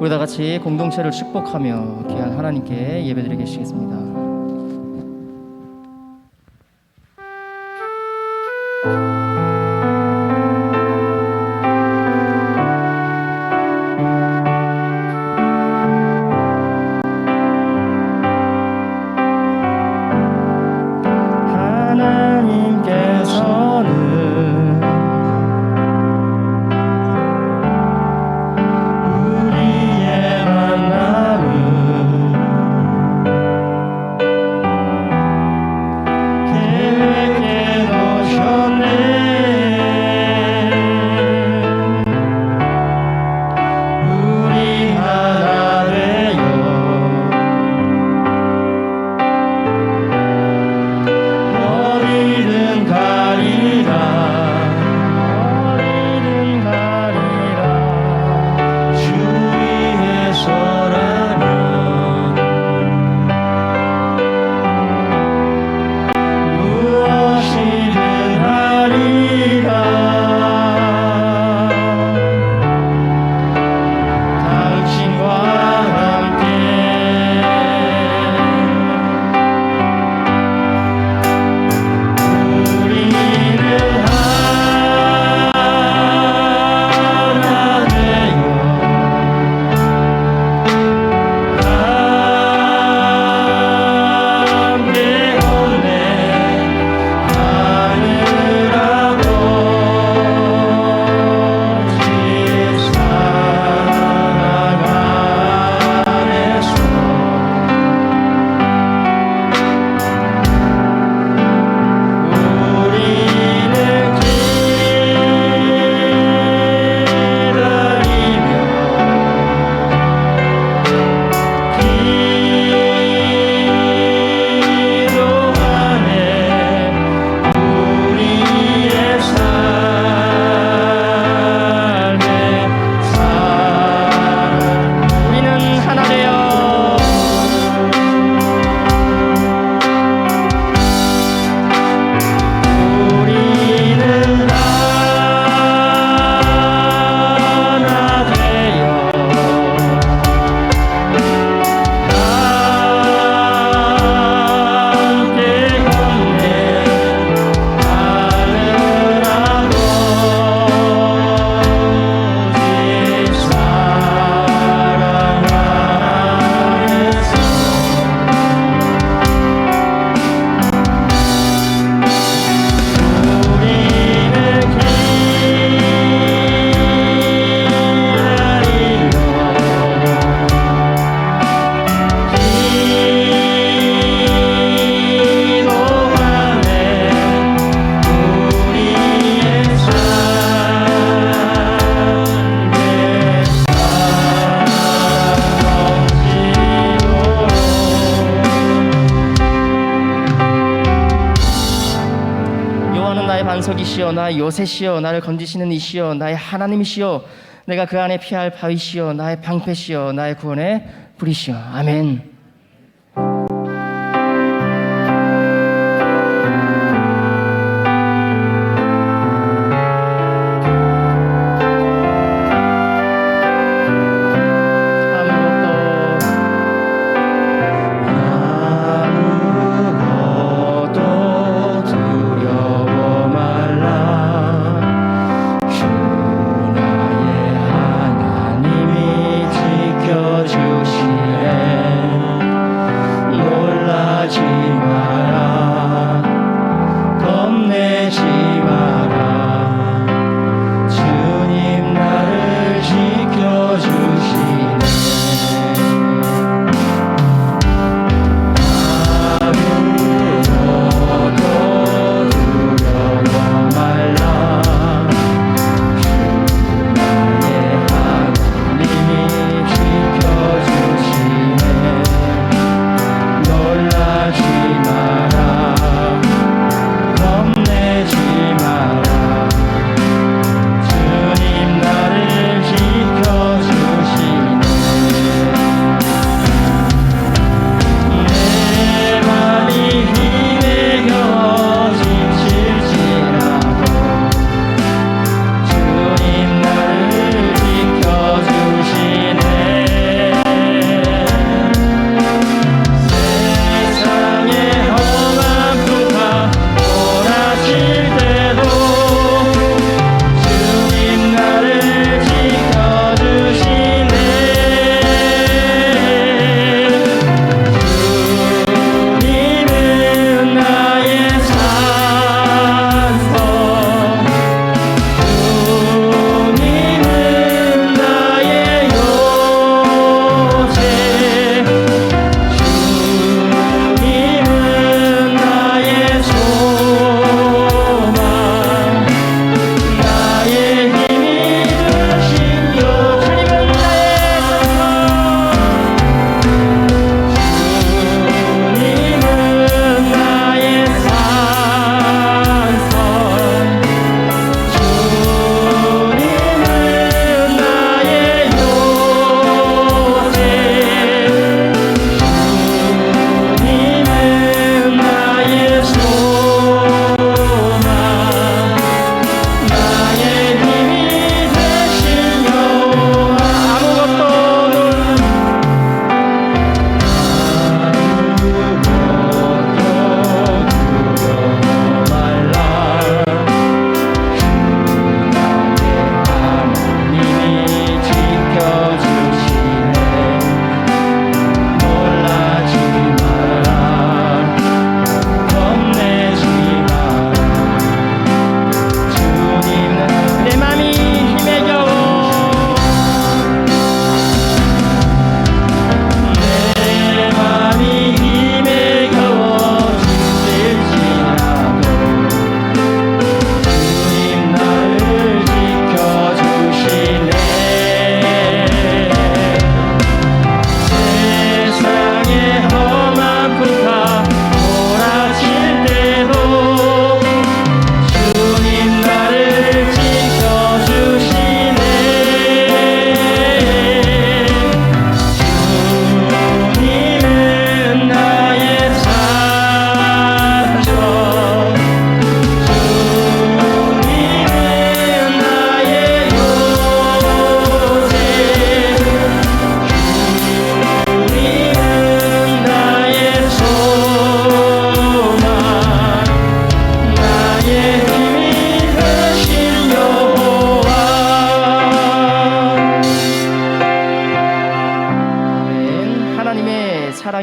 우리 다 같이 공동체를 축복하며 귀한 하나님께 예배드리겠습니다. 반석이시여 나의 요새시여 나를 건지시는 이시여 나의 하나님이시여 내가 그 안에 피할 바위시여 나의 방패시여 나의 구원의 불이시여. 아멘. 주시네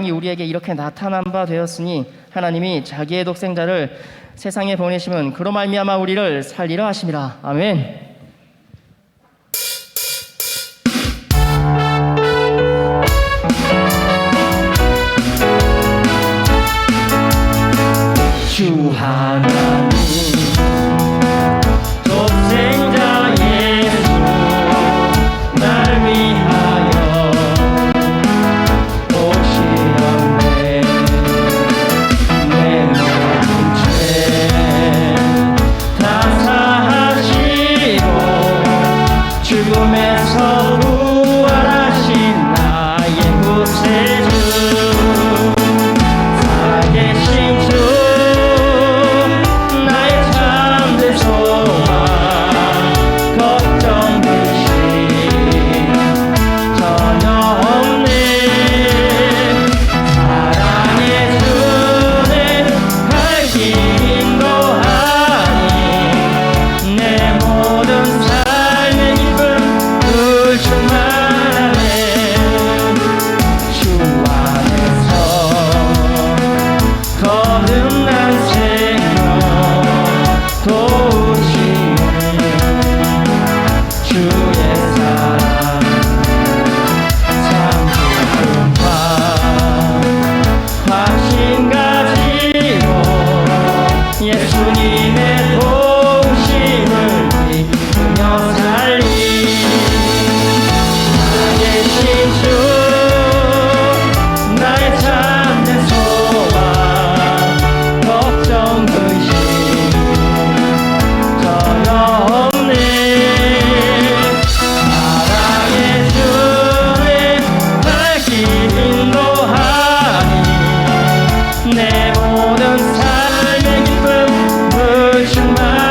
영광이 우리에게 이렇게 나타난 바 되었으니 하나님이 자기의 독생자를 세상에 보내심은 그로 말미암아 우리를 살리려 하심이라. 아멘. 주 하나님 독생자 예수 날 위하여 오시었네. 내 모든 죄 다 사하시고 죽음에서 부활하신 나의 구세주 살아계신 주 예수님의 도우심을 믿으며 살리 살아계신 주 나의 참된 소망 걱정 의심 전혀 없네. 사랑의 주의 날 길 인도하니 내 모든 삶의 기쁨 충만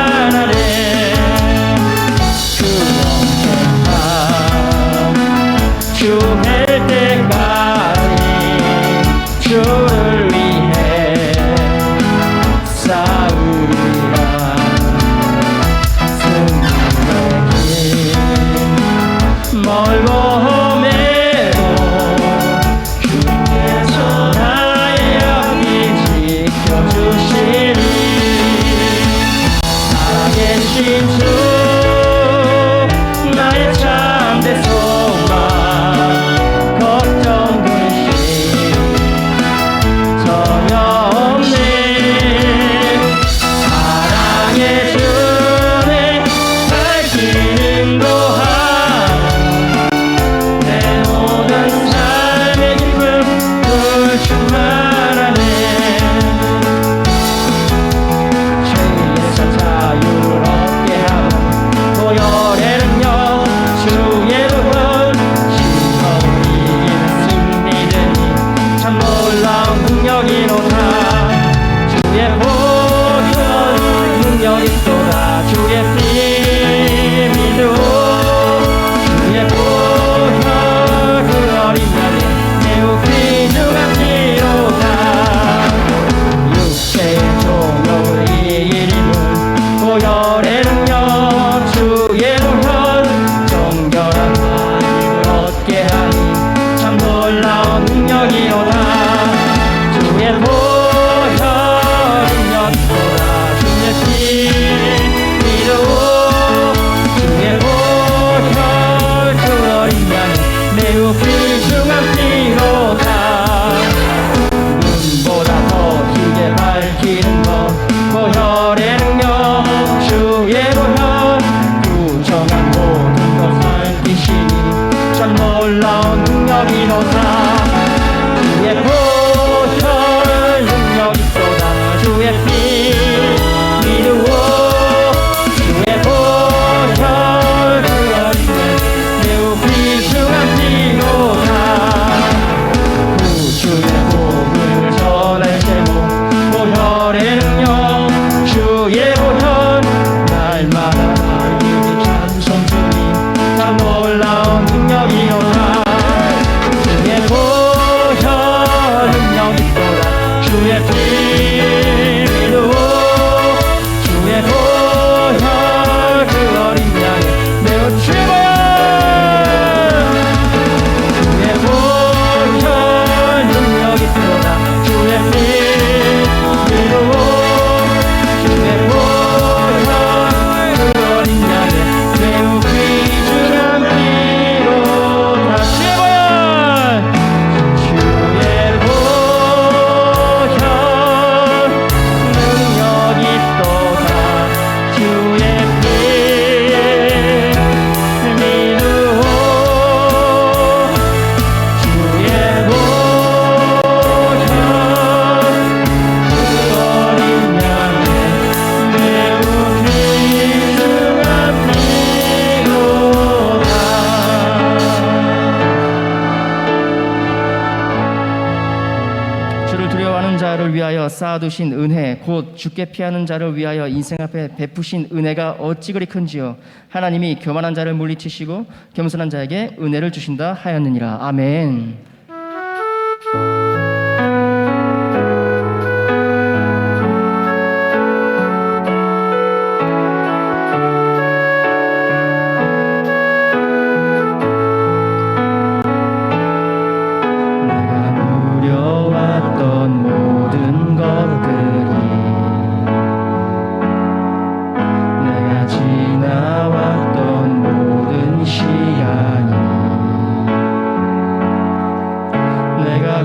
쌓아두신 은혜 곧 죽게 피하는 자를 위하여 인생 앞에 베푸신 은혜가 어찌 그리 큰지요. 하나님이 교만한 자를 물리치시고 겸손한 자에게 은혜를 주신다 하였느니라. 아멘. 내가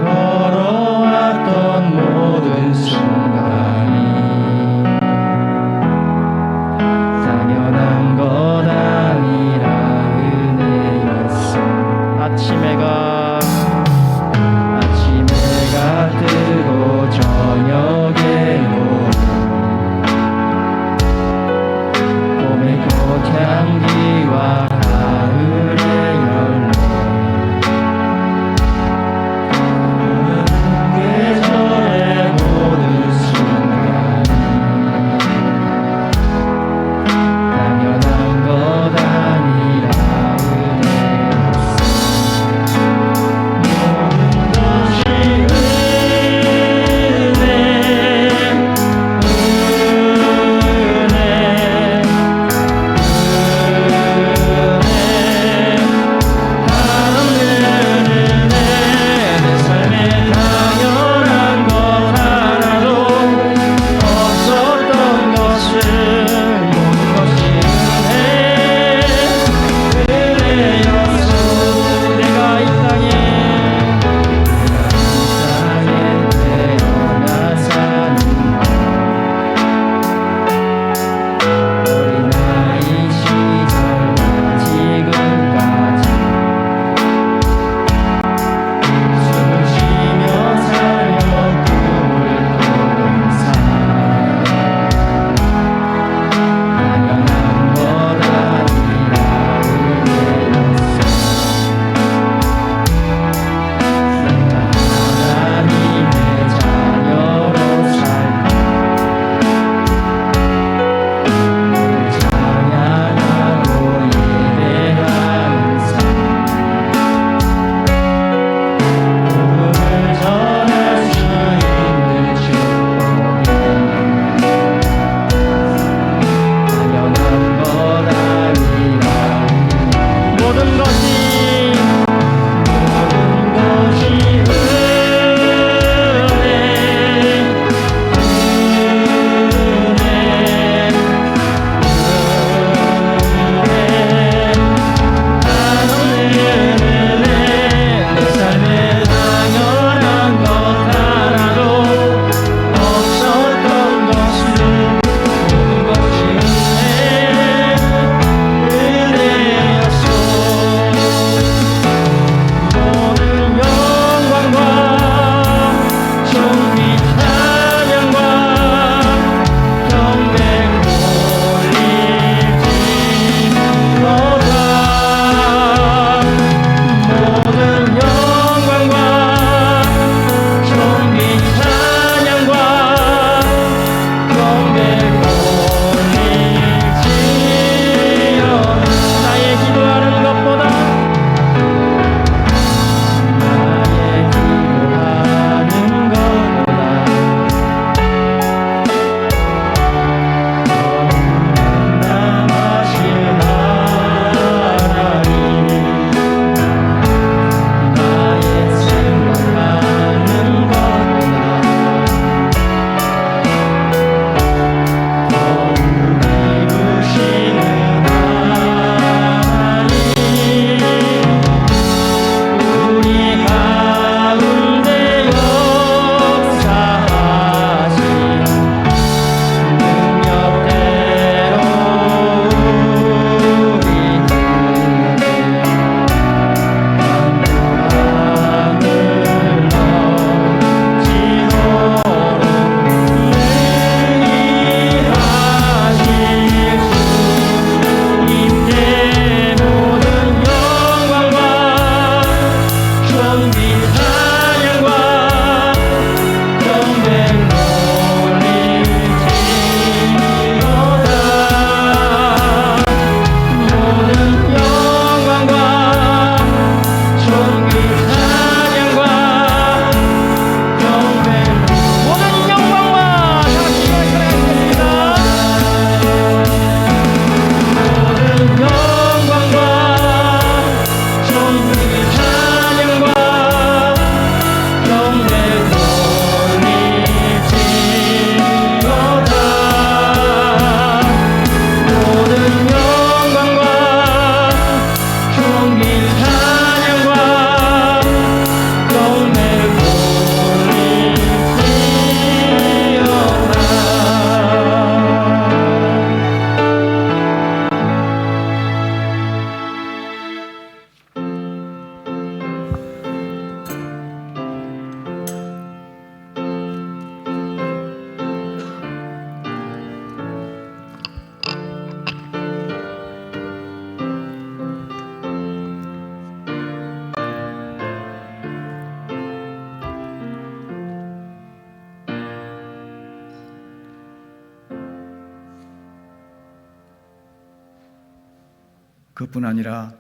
그뿐 아니라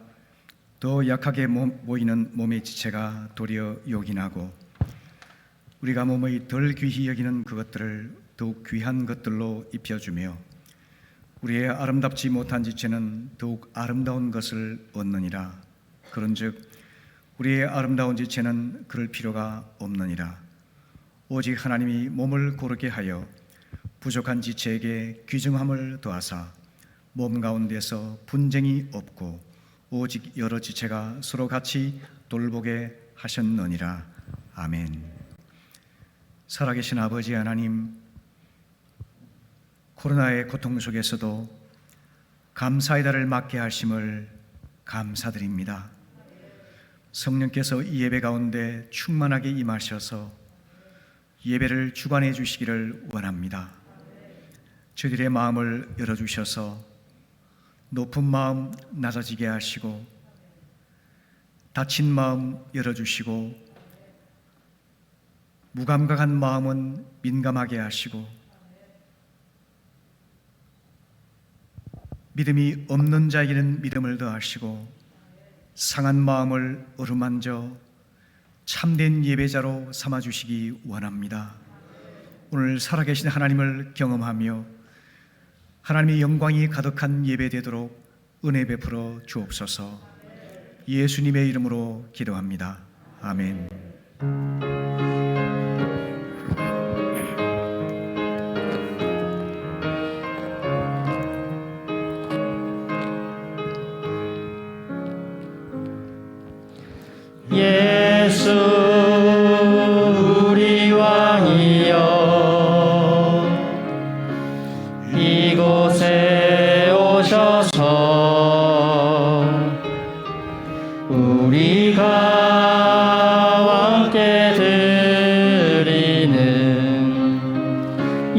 더 약하게 보이는 몸의 지체가 도리어 요긴하고 우리가 몸의 덜 귀히 여기는 그것들을 더욱 귀한 것들로 입혀주며 우리의 아름답지 못한 지체는 더욱 아름다운 것을 얻느니라. 그런즉 우리의 아름다운 지체는 그럴 필요가 없느니라. 오직 하나님이 몸을 고르게 하여 부족한 지체에게 귀중함을 더하사 몸 가운데서 분쟁이 없고 오직 여러 지체가 서로 같이 돌보게 하셨느니라. 아멘. 살아계신 아버지 하나님, 코로나의 고통 속에서도 감사의 달을 맞게 하심을 감사드립니다. 성령께서 이 예배 가운데 충만하게 임하셔서 예배를 주관해 주시기를 원합니다. 저희들의 마음을 열어주셔서 높은 마음 낮아지게 하시고 닫힌 마음 열어주시고 무감각한 마음은 민감하게 하시고 믿음이 없는 자에게는 믿음을 더하시고 상한 마음을 어루만져 참된 예배자로 삼아주시기 원합니다. 오늘 살아계신 하나님을 경험하며 하나님의 영광이 가득한 예배되도록 은혜 베풀어 주옵소서. 예수님의 이름으로 기도합니다. 아멘. 예수 우리 왕이여 이곳에 오셔서 우리가 왕께 드리는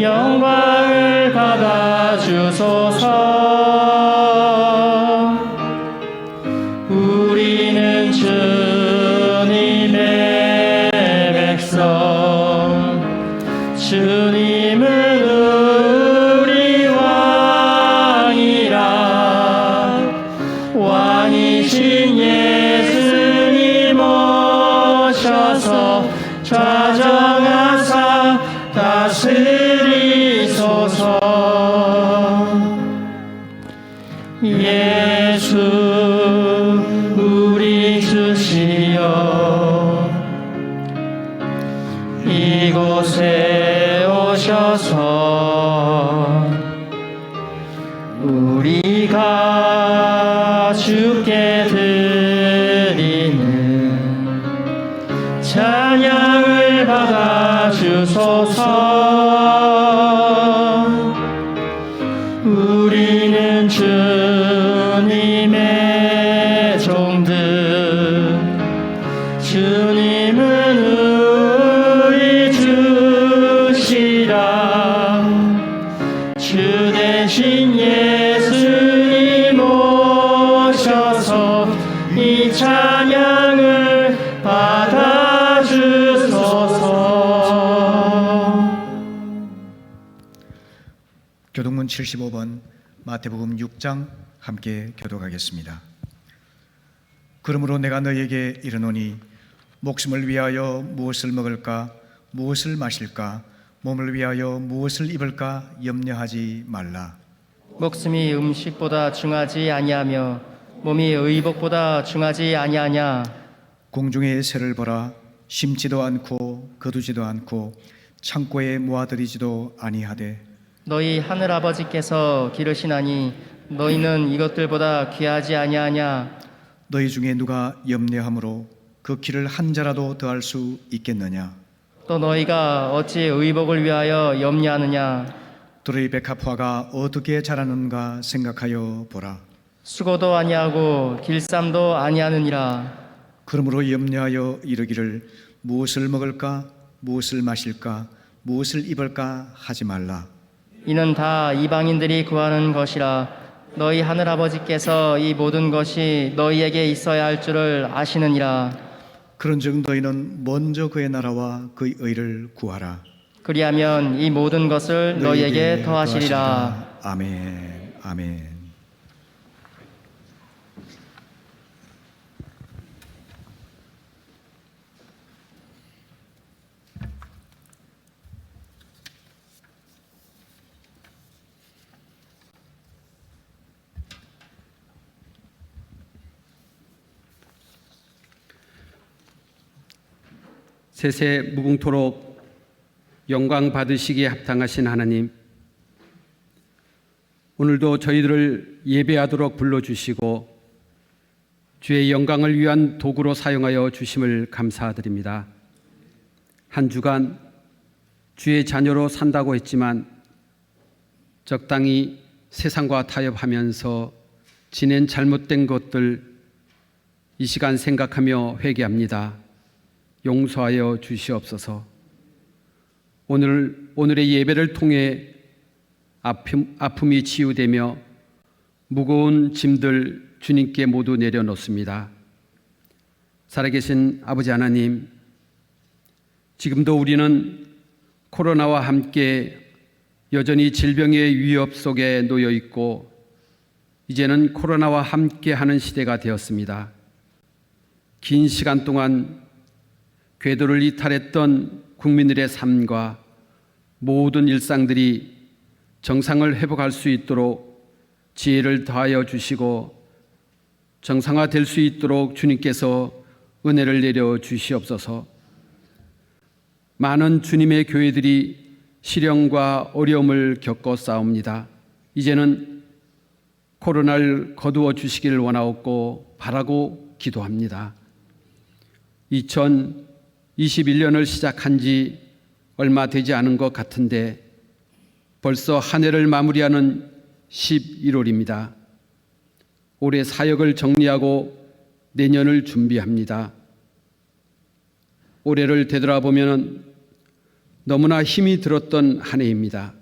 영광을 받아주소서. 우리는 주님의 백성, 주님은 우리 왕이라. 왕이신 예수님 오셔서 좌정하사 다스리소서. 예수 우리 주시여 이곳에 오셔서 우리가 주께 드리는 찬양을 받아주소서. 우리는 주님의 종들, 주님은 우리 주시라. 주 대신 예수님 오셔서 이 찬양을 받아주소서. 교동문 75번 마태복음 6장 함께 교독하겠습니다. 그러므로 내가 너희에게 이르노니 목숨을 위하여 무엇을 먹을까 무엇을 마실까 몸을 위하여 무엇을 입을까 염려하지 말라. 목숨이 음식보다 중하지 아니하며 몸이 의복보다 중하지 아니하냐. 공중의 새를 보라. 심지도 않고 거두지도 않고 창고에 모아들이지도 아니하되 너희 하늘 아버지께서 기르시나니 너희는 이것들보다 귀하지 아니하냐. 너희 중에 누가 염려함으로 그 길을 한 자라도 더할 수 있겠느냐. 또 너희가 어찌 의복을 위하여 염려하느냐. 들의 백합화가 어떻게 자라는가 생각하여 보라. 수고도 아니하고 길쌈도 아니하느니라. 그러므로 염려하여 이르기를 무엇을 먹을까 무엇을 마실까 무엇을 입을까 하지 말라. 이는 다 이방인들이 구하는 것이라. 너희 하늘 아버지께서 이 모든 것이 너희에게 있어야 할 줄을 아시느니라. 그런즉 너희는 먼저 그의 나라와 그의 의를 구하라. 그리하면 이 모든 것을 너희에게 더하시리라. 아멘. 아멘. 세세 무궁토록 영광 받으시기에 합당하신 하나님, 오늘도 저희들을 예배하도록 불러주시고 주의 영광을 위한 도구로 사용하여 주심을 감사드립니다. 한 주간 주의 자녀로 산다고 했지만 적당히 세상과 타협하면서 지낸 잘못된 것들 이 시간 생각하며 회개합니다. 용서하여 주시옵소서. 오늘의 예배를 통해 아픔이 치유되며 무거운 짐들 주님께 모두 내려놓습니다. 살아계신 아버지 하나님, 지금도 우리는 코로나와 함께 여전히 질병의 위협 속에 놓여 있고 이제는 코로나와 함께 하는 시대가 되었습니다. 긴 시간 동안 궤도를 이탈했던 국민들의 삶과 모든 일상들이 정상을 회복할 수 있도록 지혜를 더하여 주시고 정상화될 수 있도록 주님께서 은혜를 내려 주시옵소서. 많은 주님의 교회들이 시련과 어려움을 겪어 싸웁니다. 이제는 코로나를 거두어 주시기를 원하옵고 바라고 기도합니다. 2021년을 시작한 지 얼마 되지 않은 것 같은데 벌써 한 해를 마무리하는 11월입니다. 올해 사역을 정리하고 내년을 준비합니다. 올해를 되돌아보면 너무나 힘이 들었던 한 해입니다.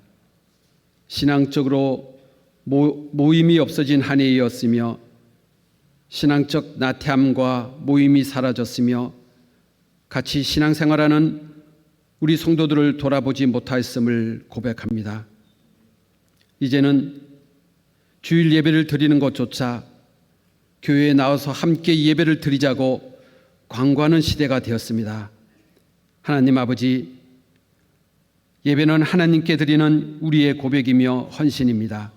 신앙적으로 모임이 없어진 한 해이었으며 신앙적 나태함과 모임이 사라졌으며 같이 신앙생활하는 우리 성도들을 돌아보지 못하였음을 고백합니다. 이제는 주일 예배를 드리는 것조차 교회에 나와서 함께 예배를 드리자고 광고하는 시대가 되었습니다. 하나님 아버지, 예배는 하나님께 드리는 우리의 고백이며 헌신입니다.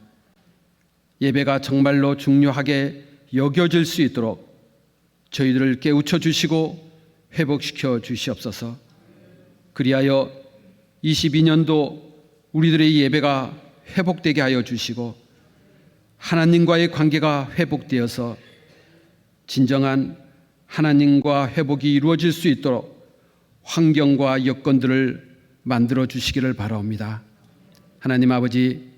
예배가 정말로 중요하게 여겨질 수 있도록 저희들을 깨우쳐 주시고 회복시켜 주시옵소서. 그리하여 22년도 우리들의 예배가 회복되게 하여 주시고 하나님과의 관계가 회복되어서 진정한 하나님과 회복이 이루어질 수 있도록 환경과 여건들을 만들어 주시기를 바라옵니다. 하나님 아버지,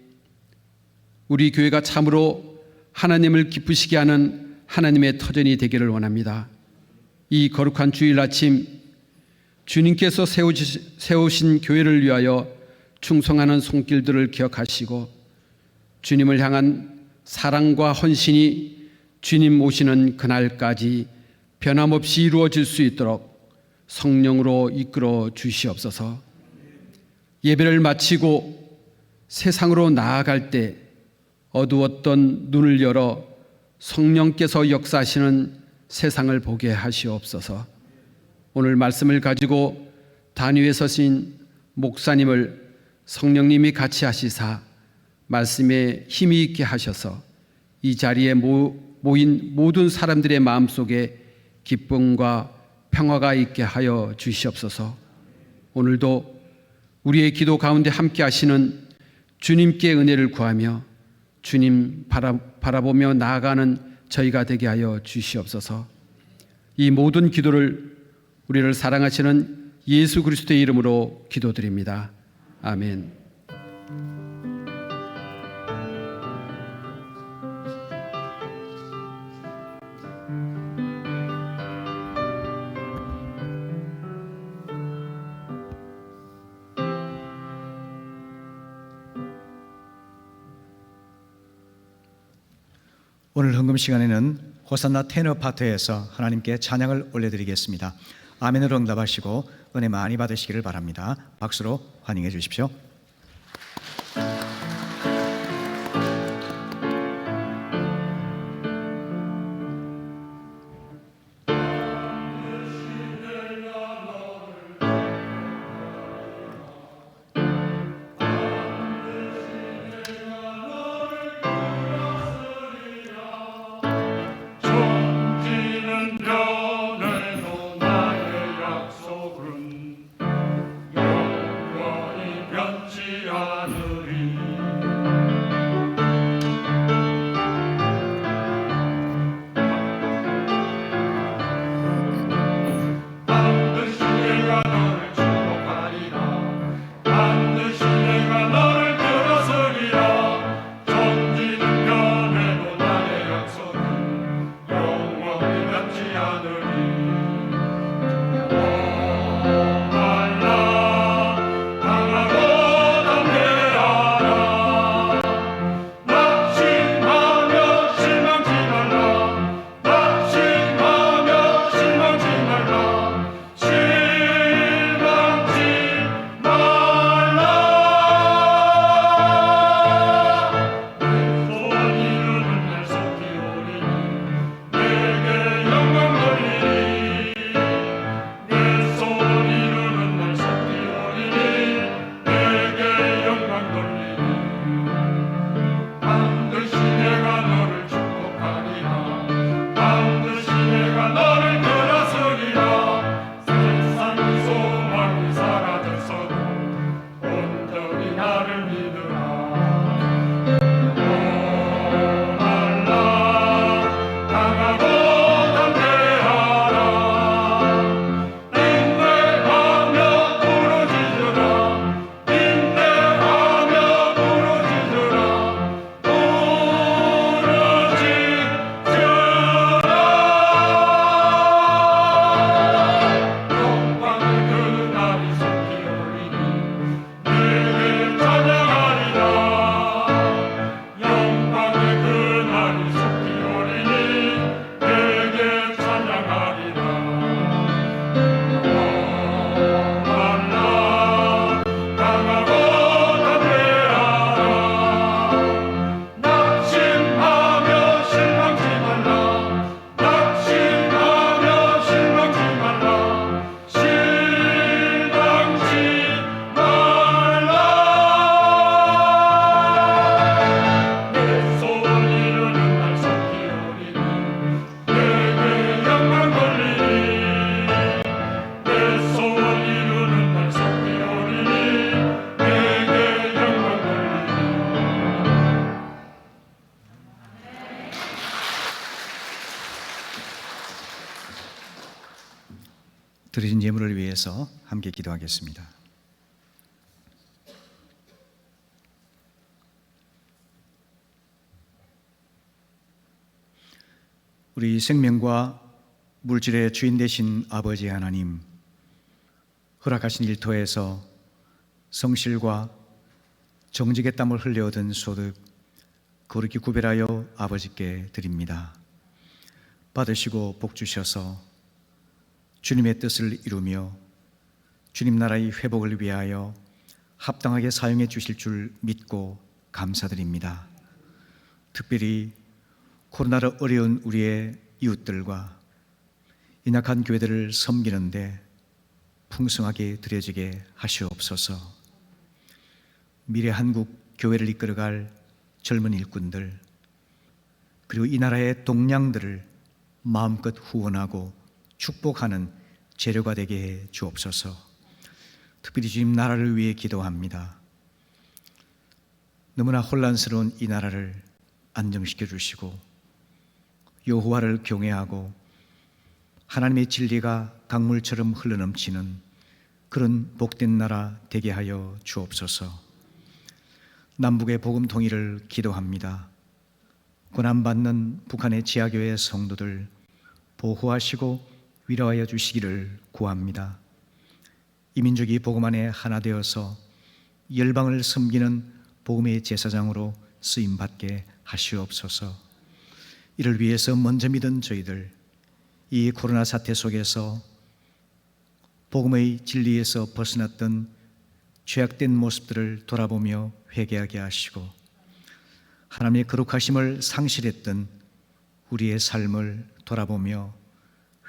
우리 교회가 참으로 하나님을 기쁘시게 하는 하나님의 터전이 되기를 원합니다. 이 거룩한 주일 아침 주님께서 세우신 교회를 위하여 충성하는 손길들을 기억하시고 주님을 향한 사랑과 헌신이 주님 오시는 그날까지 변함없이 이루어질 수 있도록 성령으로 이끌어 주시옵소서. 예배를 마치고 세상으로 나아갈 때 어두웠던 눈을 열어 성령께서 역사하시는 세상을 보게 하시옵소서. 오늘 말씀을 가지고 단위에 서신 목사님을 성령님이 같이 하시사 말씀에 힘이 있게 하셔서 이 자리에 모인 모든 사람들의 마음속에 기쁨과 평화가 있게 하여 주시옵소서. 오늘도 우리의 기도 가운데 함께 하시는 주님께 은혜를 구하며 주님 바라보며 나아가는 저희가 되게 하여 주시옵소서. 이 모든 기도를 우리를 사랑하시는 예수 그리스도의 이름으로 기도드립니다. 아멘. 오늘 헌금 시간에는 호산나 테너 파트에서 하나님께 찬양을 올려드리겠습니다. 아멘으로 응답하시고 은혜 많이 받으시기를 바랍니다. 박수로 환영해 주십시오. 정지는 변해도 나의 약속은 드려진 예물을 위해서 함께 기도하겠습니다. 우리 생명과 물질의 주인 되신 아버지 하나님, 허락하신 일터에서 성실과 정직의 땀을 흘려 얻은 소득 거룩히 구별하여 아버지께 드립니다. 받으시고 복 주셔서 주님의 뜻을 이루며 주님 나라의 회복을 위하여 합당하게 사용해 주실 줄 믿고 감사드립니다. 특별히 코로나로 어려운 우리의 이웃들과 연약한 교회들을 섬기는데 풍성하게 드려지게 하시옵소서. 미래 한국 교회를 이끌어갈 젊은 일꾼들, 그리고 이 나라의 동량들을 마음껏 후원하고 축복하는 재료가 되게 해 주옵소서. 특별히 주님 나라를 위해 기도합니다. 너무나 혼란스러운 이 나라를 안정시켜 주시고 여호와를 경외하고 하나님의 진리가 강물처럼 흘러넘치는 그런 복된 나라 되게 하여 주옵소서. 남북의 복음 통일을 기도합니다. 고난받는 북한의 지하교회 성도들 보호하시고 위로하여 주시기를 구합니다. 이 민족이 복음 안에 하나 되어서 열방을 섬기는 복음의 제사장으로 쓰임받게 하시옵소서. 이를 위해서 먼저 믿은 저희들, 이 코로나 사태 속에서 복음의 진리에서 벗어났던 죄악된 모습들을 돌아보며 회개하게 하시고 하나님의 거룩하심을 상실했던 우리의 삶을 돌아보며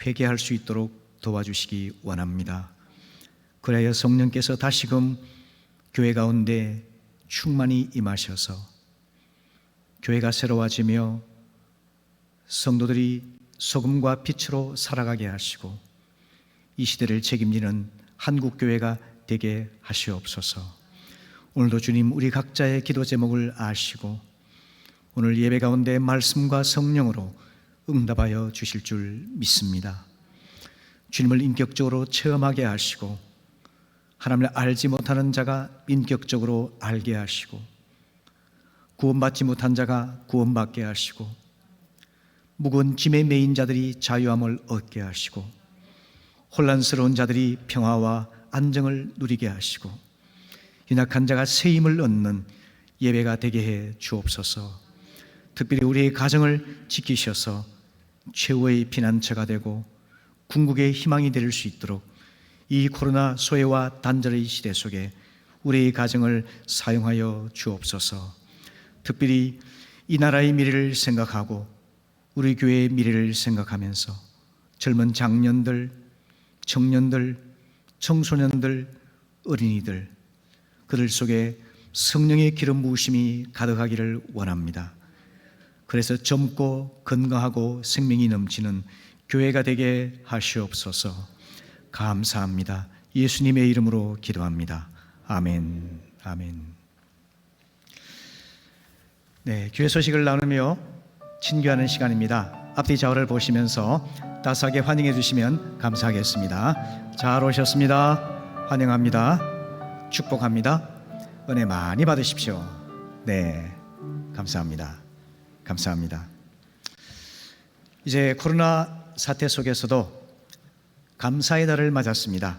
회개할 수 있도록 도와주시기 원합니다. 그래야 성령께서 다시금 교회 가운데 충만히 임하셔서 교회가 새로워지며 성도들이 소금과 빛으로 살아가게 하시고 이 시대를 책임지는 한국교회가 되게 하시옵소서. 오늘도 주님 우리 각자의 기도 제목을 아시고 오늘 예배 가운데 말씀과 성령으로 응답하여 주실 줄 믿습니다. 주님을 인격적으로 체험하게 하시고 하나님을 알지 못하는 자가 인격적으로 알게 하시고 구원받지 못한 자가 구원받게 하시고 무거운 짐에 매인 자들이 자유함을 얻게 하시고 혼란스러운 자들이 평화와 안정을 누리게 하시고 연약한 자가 새 힘을 얻는 예배가 되게 해 주옵소서. 특별히 우리의 가정을 지키셔서 최후의 피난처가 되고 궁극의 희망이 될 수 있도록 이 코로나 소외와 단절의 시대 속에 우리의 가정을 사용하여 주옵소서. 특별히 이 나라의 미래를 생각하고 우리 교회의 미래를 생각하면서 젊은 장년들, 청년들, 청소년들, 어린이들 그들 속에 성령의 기름 부으심이 가득하기를 원합니다. 그래서 젊고 건강하고 생명이 넘치는 교회가 되게 하시옵소서. 감사합니다. 예수님의 이름으로 기도합니다. 아멘. 아멘. 네, 교회 소식을 나누며 친교하는 시간입니다. 앞뒤 좌우를 보시면서 따스하게 환영해 주시면 감사하겠습니다. 잘 오셨습니다. 환영합니다. 축복합니다. 은혜 많이 받으십시오. 네, 감사합니다. 감사합니다. 이제 코로나 사태 속에서도 감사의 달을 맞았습니다.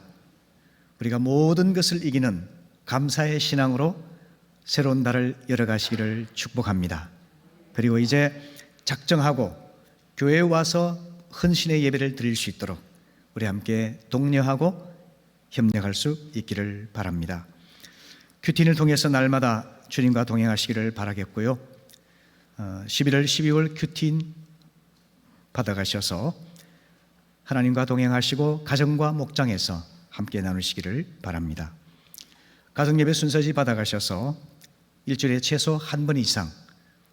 우리가 모든 것을 이기는 감사의 신앙으로 새로운 달을 열어가시기를 축복합니다. 그리고 이제 작정하고 교회에 와서 헌신의 예배를 드릴 수 있도록 우리 함께 독려하고 협력할 수 있기를 바랍니다. 큐틴을 통해서 날마다 주님과 동행하시기를 바라겠고요. 11월, 12월 큐틴 받아가셔서 하나님과 동행하시고 가정과 목장에서 함께 나누시기를 바랍니다. 가정예배 순서지 받아가셔서 일주일에 최소 한 번 이상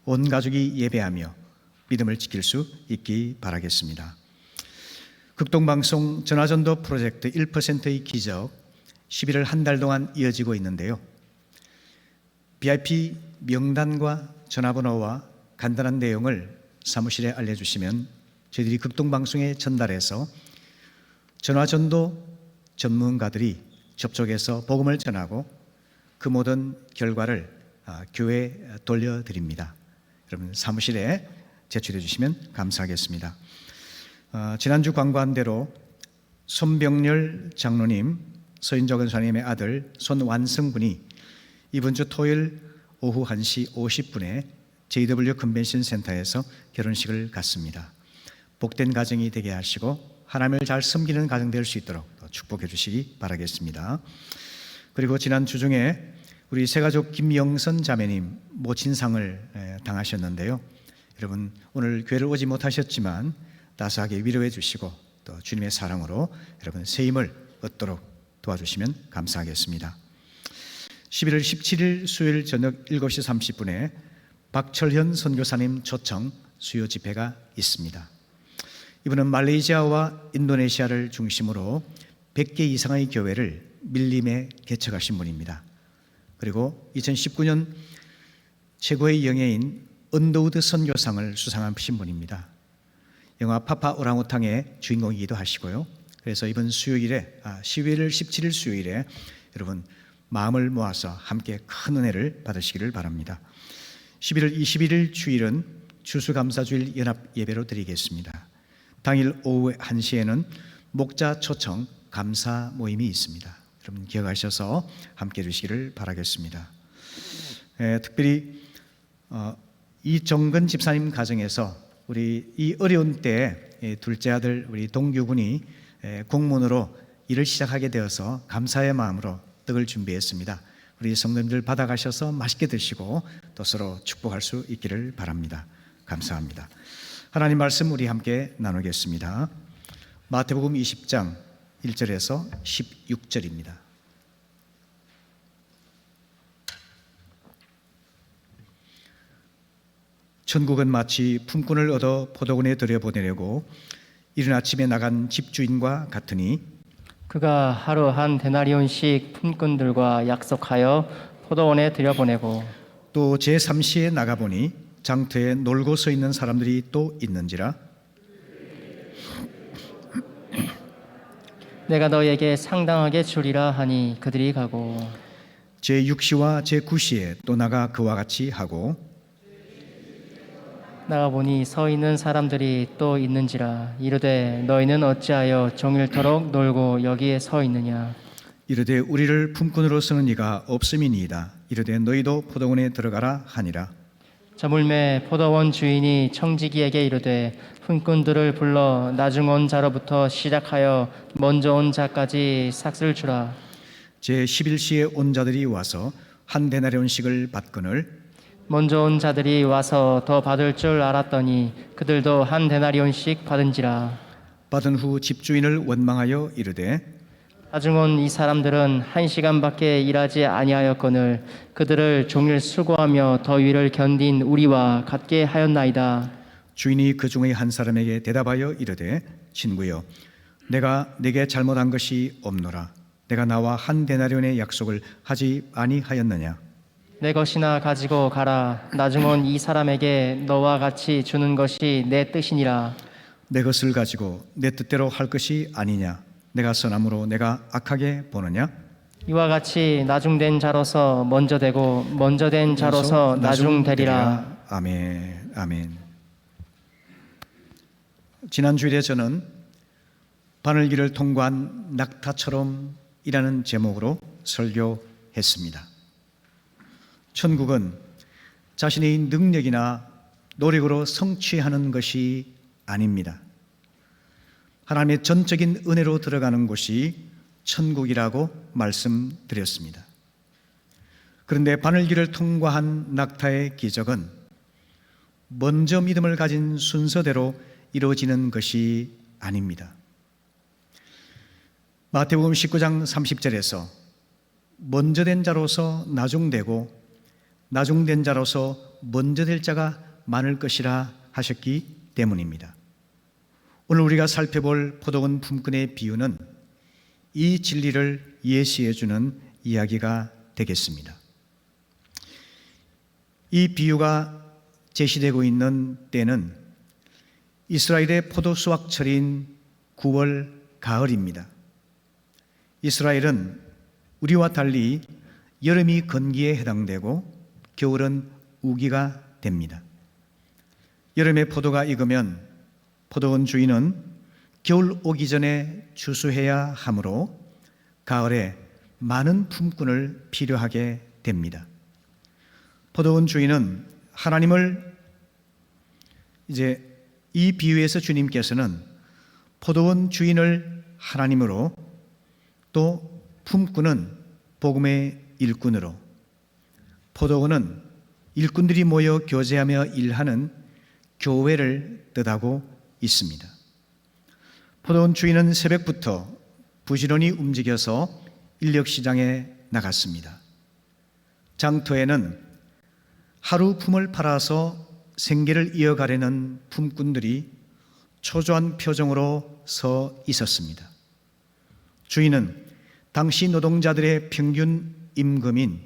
온 가족이 예배하며 믿음을 지킬 수 있기 바라겠습니다. 극동방송 전화전도 프로젝트 1%의 기적 11월 한 달 동안 이어지고 있는데요. VIP 명단과 전화번호와 간단한 내용을 사무실에 알려주시면 저희들이 극동방송에 전달해서 전화전도 전문가들이 접촉해서 복음을 전하고 그 모든 결과를 교회에 돌려드립니다. 여러분 사무실에 제출해 주시면 감사하겠습니다. 지난주 광고한 대로 손병렬 장로님, 서인조 권사님의 아들 손완승 군이 이번 주 토요일 오후 1시 50분에 JW 컨벤션 센터에서 결혼식을 갖습니다. 복된 가정이 되게 하시고 하나님을 잘 섬기는 가정 될 수 있도록 축복해 주시기 바라겠습니다. 그리고 지난 주중에 우리 새가족 김영선 자매님 모친상을 당하셨는데요. 여러분 오늘 교회를 오지 못하셨지만 따스하게 위로해 주시고 또 주님의 사랑으로 여러분 새 힘을 얻도록 도와주시면 감사하겠습니다. 11월 17일 수요일 저녁 7시 30분에 박철현 선교사님 초청 수요 집회가 있습니다. 이분은 말레이시아와 인도네시아를 중심으로 100개 이상의 교회를 밀림에 개척하신 분입니다. 그리고 2019년 최고의 영예인 언더우드 선교상을 수상하신 분입니다. 영화 파파 오랑우탕의 주인공이기도 하시고요. 그래서 이번 수요일에 11월 17일 수요일에 여러분 마음을 모아서 함께 큰 은혜를 받으시기를 바랍니다. 11월 21일 주일은 추수감사주일 연합 예배로 드리겠습니다. 당일 오후 1시에는 목자 초청 감사 모임이 있습니다. 여러분 기억하셔서 함께 해주시기를 바라겠습니다. 특별히 이정근 집사님 가정에서 우리 이 어려운 때에 둘째 아들 우리 동규군이 공무원으로 일을 시작하게 되어서 감사의 마음으로 떡을 준비했습니다. 우리 성도님들 받아가셔서 맛있게 드시고 또 서로 축복할 수 있기를 바랍니다. 감사합니다. 하나님 말씀 우리 함께 나누겠습니다. 마태복음 20장 1절에서 16절입니다. 천국은 마치 품꾼을 얻어 포도원에 들여보내려고 이른 아침에 나간 집주인과 같으니 그가 하루 한 데나리온씩 품꾼들과 약속하여 포도원에 들여보내고 또 제3시에 나가보니 장터에 놀고 서 있는 사람들이 또 있는지라 내가 너에게 상당하게 주리라 하니 그들이 가고 제6시와 제9시에 또 나가 그와 같이 하고 나가보니 서 있는 사람들이 또 있는지라 이르되 너희는 어찌하여 종일토록 놀고 여기에 서 있느냐 이르되 우리를 품꾼으로 쓰는 이가 없음이니이다. 이르되 너희도 포도원에 들어가라 하니라. 저물매 포도원 주인이 청지기에게 이르되 품꾼들을 불러 나중 온 자로부터 시작하여 먼저 온 자까지 삭슬 주라. 제11시에 온 자들이 와서 한 데나리온씩을 받거늘 먼저 온 자들이 와서 더 받을 줄 알았더니 그들도 한 데나리온씩 받은지라. 받은 후 집주인을 원망하여 이르되 나중 온 이 사람들은 1시간밖에 일하지 아니하였거늘 그들을 종일 수고하며 더위를 견딘 우리와 같게 하였나이다. 주인이 그 중의 한 사람에게 대답하여 이르되 친구여 내가 네게 잘못한 것이 없노라. 내가 나와 한 데나리온의 약속을 하지 아니하였느냐. 내 것이나 가지고 가라. 나중 온 이 사람에게 너와 같이 주는 것이 내 뜻이니라. 내 것을 가지고 내 뜻대로 할 것이 아니냐. 내가 선함으로 내가 악하게 보느냐. 이와 같이 나중된 자로서 먼저 되고 먼저 된 자로서 나중되리라. 아멘. 아멘. 지난 주일에 저는 바늘길을 통과한 낙타처럼이라는 제목으로 설교했습니다. 천국은 자신의 능력이나 노력으로 성취하는 것이 아닙니다. 하나님의 전적인 은혜로 들어가는 곳이 천국이라고 말씀드렸습니다. 그런데 바늘길을 통과한 낙타의 기적은 먼저 믿음을 가진 순서대로 이루어지는 것이 아닙니다. 마태복음 19장 30절에서 먼저 된 자로서 나중되고 나중된 자로서 먼저 될 자가 많을 것이라 하셨기 때문입니다. 오늘 우리가 살펴볼 포도원 품꾼의 비유는 이 진리를 예시해 주는 이야기가 되겠습니다. 이 비유가 제시되고 있는 때는 이스라엘의 포도 수확철인 9월 가을입니다. 이스라엘은 우리와 달리 여름이 건기에 해당되고 겨울은 우기가 됩니다. 여름에 포도가 익으면 포도원 주인은 겨울 오기 전에 추수해야 하므로 가을에 많은 품꾼을 필요하게 됩니다. 포도원 주인은 하나님을 이 비유에서 주님께서는 포도원 주인을 하나님으로 또 품꾼은 복음의 일꾼으로 포도원은 일꾼들이 모여 교제하며 일하는 교회를 뜻하고 있습니다. 포도원 주인은 새벽부터 부지런히 움직여서 인력시장에 나갔습니다. 장터에는 하루 품을 팔아서 생계를 이어가려는 품꾼들이 초조한 표정으로 서 있었습니다. 주인은 당시 노동자들의 평균 임금인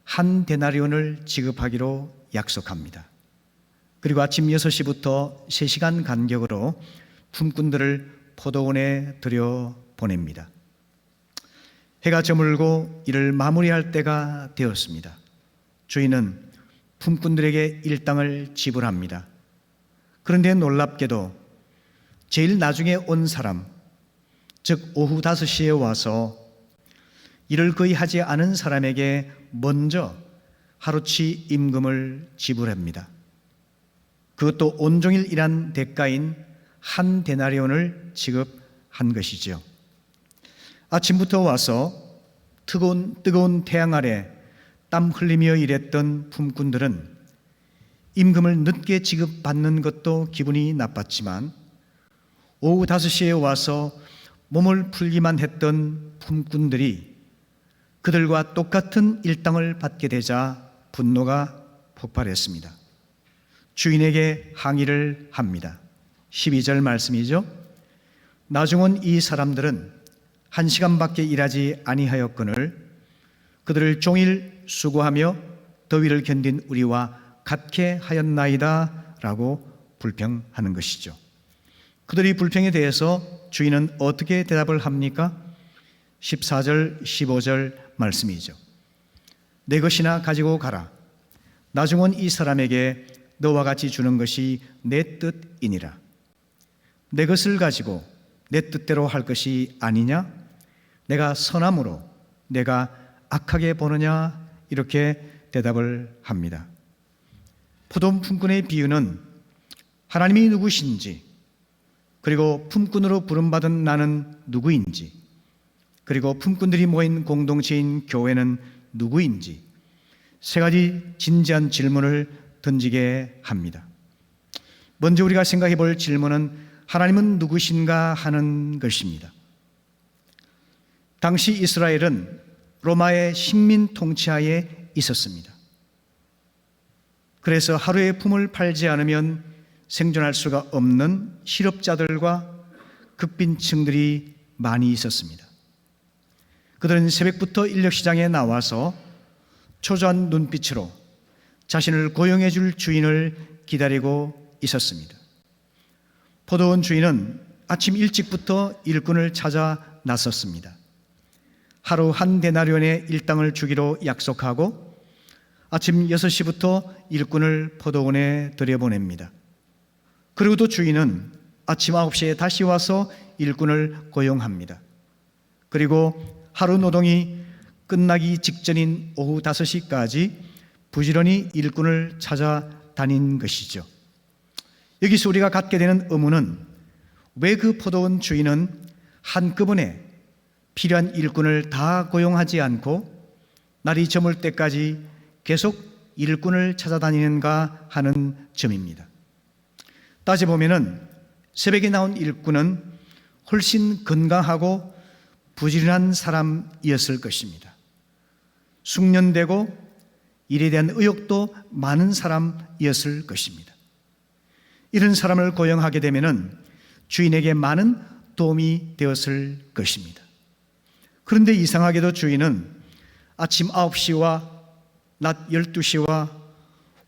한 데나리온을 지급하기로 약속합니다. 그리고 아침 6시부터 3시간 간격으로 품꾼들을 포도원에 들여보냅니다. 해가 저물고 일을 마무리할 때가 되었습니다. 주인은 품꾼들에게 일당을 지불합니다. 그런데 놀랍게도 제일 나중에 온 사람, 즉 오후 5시에 와서 일을 거의 하지 않은 사람에게 먼저 하루치 임금을 지불합니다. 그것도 온종일 일한 대가인 한 데나리온을 지급한 것이죠. 아침부터 와서 뜨거운 태양 아래 땀 흘리며 일했던 품꾼들은 임금을 늦게 지급받는 것도 기분이 나빴지만 오후 5시에 와서 몸을 풀기만 했던 품꾼들이 그들과 똑같은 일당을 받게 되자 분노가 폭발했습니다. 주인에게 항의를 합니다. 12절 말씀이죠. 나중은 이 사람들은 1시간밖에 일하지 아니하였거늘 그들을 종일 수고하며 더위를 견딘 우리와 같게 하였나이다 라고 불평하는 것이죠. 그들이 불평에 대해서 주인은 어떻게 대답을 합니까? 14절 15절 말씀이죠. 내 것이나 가지고 가라. 나중은 이 사람에게 너와 같이 주는 것이 내 뜻이니라. 내 것을 가지고 내 뜻대로 할 것이 아니냐? 내가 선함으로 내가 악하게 보느냐? 이렇게 대답을 합니다. 포도원 품꾼의 비유는 하나님이 누구신지, 그리고 품꾼으로 부름받은 나는 누구인지, 그리고 품꾼들이 모인 공동체인 교회는 누구인지 세 가지 진지한 질문을 던지게 합니다. 먼저 우리가 생각해 볼 질문은 하나님은 누구신가 하는 것입니다. 당시 이스라엘은 로마의 식민 통치하에 있었습니다. 그래서 하루에 품을 팔지 않으면 생존할 수가 없는 실업자들과 극빈층들이 많이 있었습니다. 그들은 새벽부터 인력시장에 나와서 초조한 눈빛으로 자신을 고용해 줄 주인을 기다리고 있었습니다. 포도원 주인은 아침 일찍부터 일꾼을 찾아 나섰습니다. 하루 한 데나리온의 일당을 주기로 약속하고 아침 6시부터 일꾼을 포도원에 들여보냅니다. 그리고 또 주인은 아침 9시에 다시 와서 일꾼을 고용합니다. 그리고 하루 노동이 끝나기 직전인 오후 5시까지 부지런히 일꾼을 찾아다닌 것이죠. 여기서 우리가 갖게 되는 의문은 왜 그 포도원 주인은 한꺼번에 필요한 일꾼을 다 고용하지 않고 날이 저물 때까지 계속 일꾼을 찾아다니는가 하는 점입니다. 따져보면 새벽에 나온 일꾼은 훨씬 건강하고 부지런한 사람이었을 것입니다. 숙련되고 일에 대한 의욕도 많은 사람이었을 것입니다. 이런 사람을 고용하게 되면 주인에게 많은 도움이 되었을 것입니다. 그런데 이상하게도 주인은 아침 9시와 낮 12시와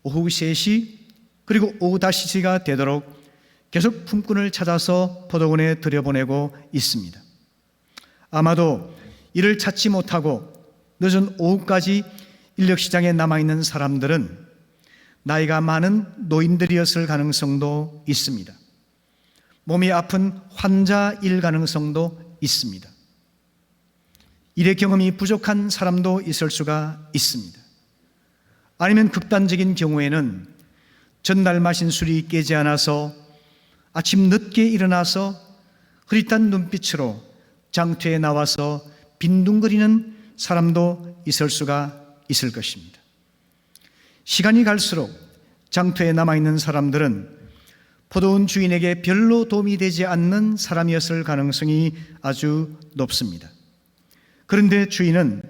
오후 3시 그리고 오후 5시가 되도록 계속 품꾼을 찾아서 포도원에 들여보내고 있습니다. 아마도 이를 찾지 못하고 늦은 오후까지 인력시장에 남아있는 사람들은 나이가 많은 노인들이었을 가능성도 있습니다. 몸이 아픈 환자일 가능성도 있습니다. 일의 경험이 부족한 사람도 있을 수가 있습니다. 아니면 극단적인 경우에는 전날 마신 술이 깨지 않아서 아침 늦게 일어나서 흐릿한 눈빛으로 장터에 나와서 빈둥거리는 사람도 있을 수가 있을 것입니다. 시간이 갈수록 장터에 남아있는 사람들은 포도원 주인에게 별로 도움이 되지 않는 사람이었을 가능성이 아주 높습니다. 그런데 주인은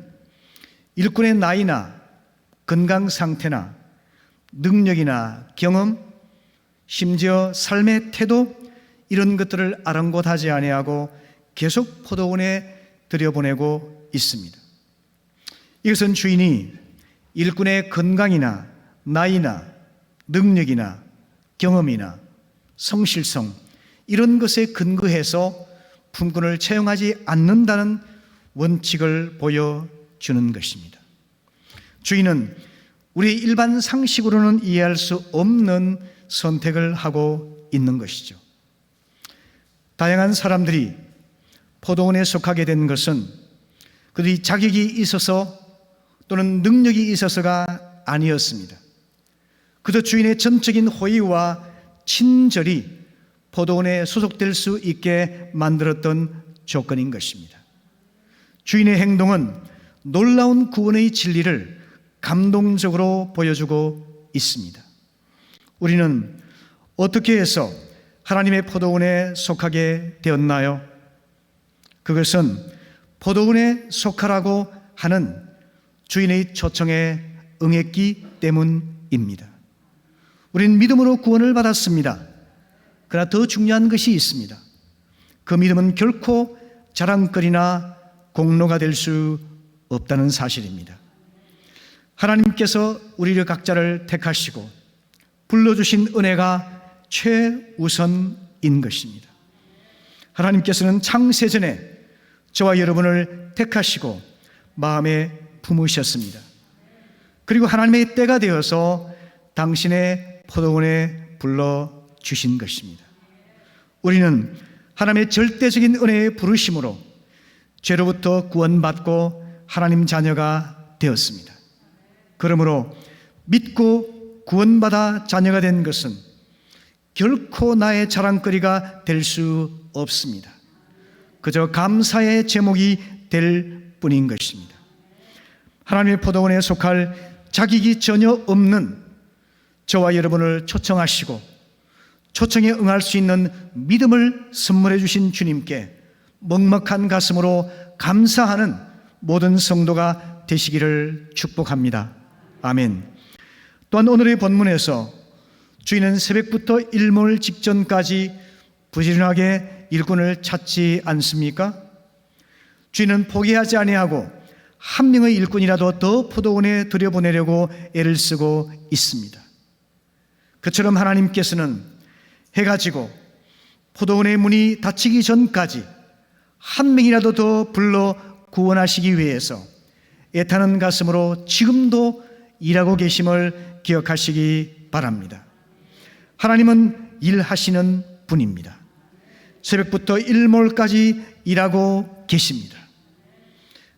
일꾼의 나이나 건강 상태나 능력이나 경험, 심지어 삶의 태도 이런 것들을 아랑곳하지 아니하고 계속 포도원에 들여보내고 있습니다. 이것은 주인이 일꾼의 건강이나 나이나 능력이나 경험이나 성실성 이런 것에 근거해서 품꾼을 채용하지 않는다는 원칙을 보여주는 것입니다. 주인은 우리 일반 상식으로는 이해할 수 없는 선택을 하고 있는 것이죠. 다양한 사람들이 포도원에 속하게 된 것은 그들이 자격이 있어서 또는 능력이 있어서가 아니었습니다. 그저 주인의 전적인 호의와 친절이 포도원에 소속될 수 있게 만들었던 조건인 것입니다. 주인의 행동은 놀라운 구원의 진리를 감동적으로 보여주고 있습니다. 우리는 어떻게 해서 하나님의 포도원에 속하게 되었나요? 그것은 포도원에 속하라고 하는 주인의 초청에 응했기 때문입니다. 우리는 믿음으로 구원을 받았습니다. 그러나 더 중요한 것이 있습니다. 그 믿음은 결코 자랑거리나 공로가 될 수 없다는 사실입니다. 하나님께서 우리를 각자를 택하시고 불러주신 은혜가 최우선인 것입니다. 하나님께서는 창세전에 저와 여러분을 택하시고 마음에 품으셨습니다. 그리고 하나님의 때가 되어서 당신의 포도원에 불러주신 것입니다. 우리는 하나님의 절대적인 은혜의 부르심으로 죄로부터 구원받고 하나님 자녀가 되었습니다. 그러므로 믿고 구원받아 자녀가 된 것은 결코 나의 자랑거리가 될 수 없습니다. 그저 감사의 제목이 될 뿐인 것입니다. 하나님의 포도원에 속할 자격이 전혀 없는 저와 여러분을 초청하시고 초청에 응할 수 있는 믿음을 선물해 주신 주님께 먹먹한 가슴으로 감사하는 모든 성도가 되시기를 축복합니다. 아멘. 또한 오늘의 본문에서 주인은 새벽부터 일몰 직전까지 부지런하게 일꾼을 찾지 않습니까? 주인은 포기하지 아니하고 한 명의 일꾼이라도 더 포도원에 들여보내려고 애를 쓰고 있습니다. 그처럼 하나님께서는 해가 지고 포도원의 문이 닫히기 전까지 한 명이라도 더 불러 구원하시기 위해서 애타는 가슴으로 지금도 일하고 계심을 기억하시기 바랍니다. 하나님은 일하시는 분입니다. 새벽부터 일몰까지 일하고 계십니다.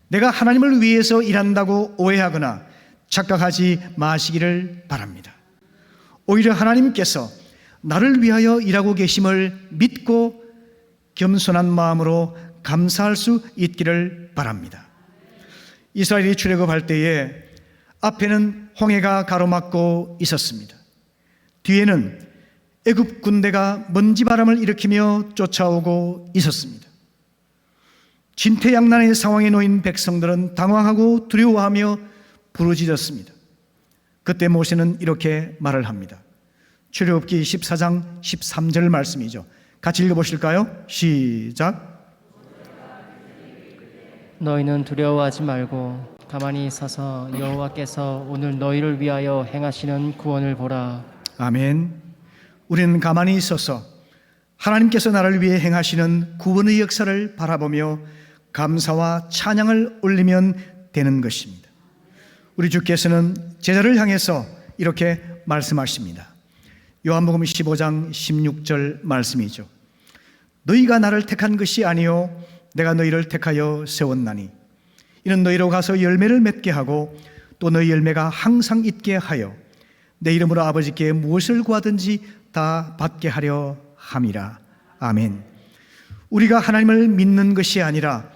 내가 하나님을 위해서 일한다고 오해하거나 착각하지 마시기를 바랍니다. 오히려 하나님께서 나를 위하여 일하고 계심을 믿고 겸손한 마음으로 감사할 수 있기를 바랍니다. 이스라엘이 출애굽할 때에 앞에는 홍해가 가로막고 있었습니다. 뒤에는 애굽 군대가 먼지바람을 일으키며 쫓아오고 있었습니다. 진퇴양난의 상황에 놓인 백성들은 당황하고 두려워하며 부르짖었습니다. 그때 모세는 이렇게 말을 합니다. 출애굽기 14장 13절 말씀이죠. 같이 읽어보실까요? 시작. 너희는 두려워하지 말고 가만히 서서 여호와께서 오늘 너희를 위하여 행하시는 구원을 보라. 아멘. 우리는 가만히 있어서 하나님께서 나를 위해 행하시는 구원의 역사를 바라보며 감사와 찬양을 올리면 되는 것입니다. 우리 주께서는 제자를 향해서 이렇게 말씀하십니다. 요한복음 15장 16절 말씀이죠. 너희가 나를 택한 것이 아니요 내가 너희를 택하여 세웠나니 이는 너희로 가서 열매를 맺게 하고 또 너희 열매가 항상 있게 하여 내 이름으로 아버지께 무엇을 구하든지 다 받게 하려 함이라. 아멘. 우리가 하나님을 믿는 것이 아니라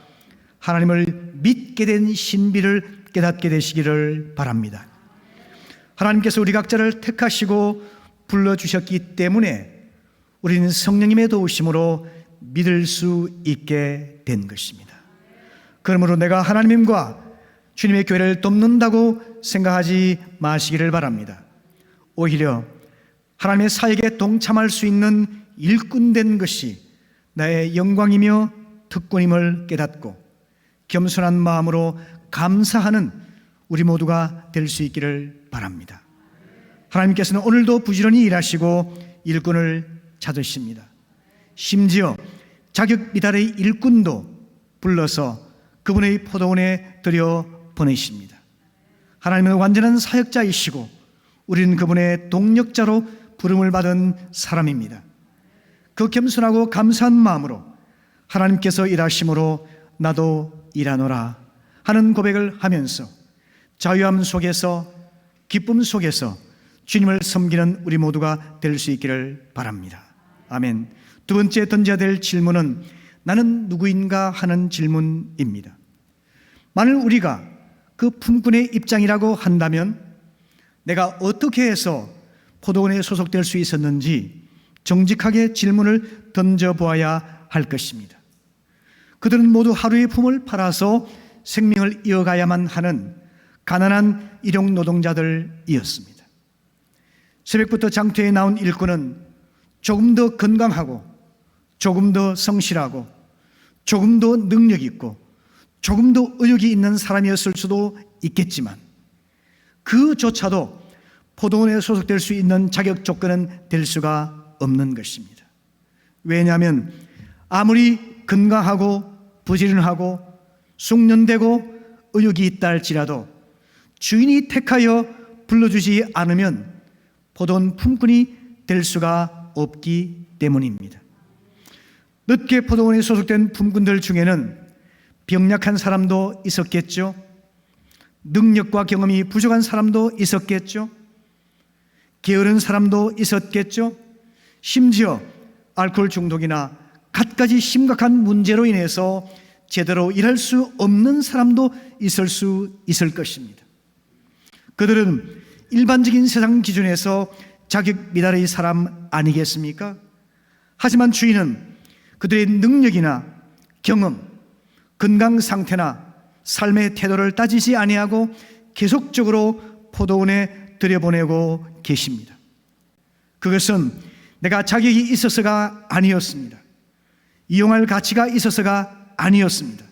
하나님을 믿게 된 신비를 깨닫게 되시기를 바랍니다. 하나님께서 우리 각자를 택하시고 불러주셨기 때문에 우리는 성령님의 도우심으로 믿을 수 있게 된 것입니다. 그러므로 내가 하나님과 주님의 교회를 돕는다고 생각하지 마시기를 바랍니다. 오히려 하나님의 사역에 동참할 수 있는 일꾼 된 것이 나의 영광이며 특권임을 깨닫고 겸손한 마음으로 감사하는 우리 모두가 될 수 있기를 바랍니다. 하나님께서는 오늘도 부지런히 일하시고 일꾼을 찾으십니다. 심지어 자격 미달의 일꾼도 불러서 그분의 포도원에 들여 보내십니다. 하나님은 완전한 사역자이시고 우리는 그분의 동력자로 부름을 받은 사람입니다. 그 겸손하고 감사한 마음으로 하나님께서 일하심으로 나도 일하노라 하는 고백을 하면서 자유함 속에서 기쁨 속에서 주님을 섬기는 우리 모두가 될 수 있기를 바랍니다. 아멘. 두 번째 던져야 될 질문은 나는 누구인가 하는 질문입니다. 만일 우리가 그 품꾼의 입장이라고 한다면 내가 어떻게 해서 포도원에 소속될 수 있었는지 정직하게 질문을 던져보아야 할 것입니다. 그들은 모두 하루의 품을 팔아서 생명을 이어가야만 하는 가난한 일용 노동자들이었습니다. 새벽부터 장터에 나온 일꾼은 조금 더 건강하고 조금 더 성실하고 조금 더 능력 있고 조금 더 의욕이 있는 사람이었을 수도 있겠지만 그조차도 포도원에 소속될 수 있는 자격 조건은 될 수가 없는 것입니다. 왜냐하면 아무리 건강하고 부지런하고 숙련되고 의욕이 있다 할지라도 주인이 택하여 불러주지 않으면 포도원 품꾼이 될 수가 없기 때문입니다. 늦게 포도원에 소속된 품꾼들 중에는 병약한 사람도 있었겠죠. 능력과 경험이 부족한 사람도 있었겠죠. 게으른 사람도 있었겠죠. 심지어 알코올 중독이나 갖가지 심각한 문제로 인해서 제대로 일할 수 없는 사람도 있을 수 있을 것입니다. 그들은 일반적인 세상 기준에서 자격 미달의 사람 아니겠습니까? 하지만 주인은 그들의 능력이나 경험, 건강 상태나 삶의 태도를 따지지 아니하고 계속적으로 포도원에 들여보내고 계십니다. 그것은 내가 자격이 있어서가 아니었습니다. 이용할 가치가 있어서가 아니었습니다.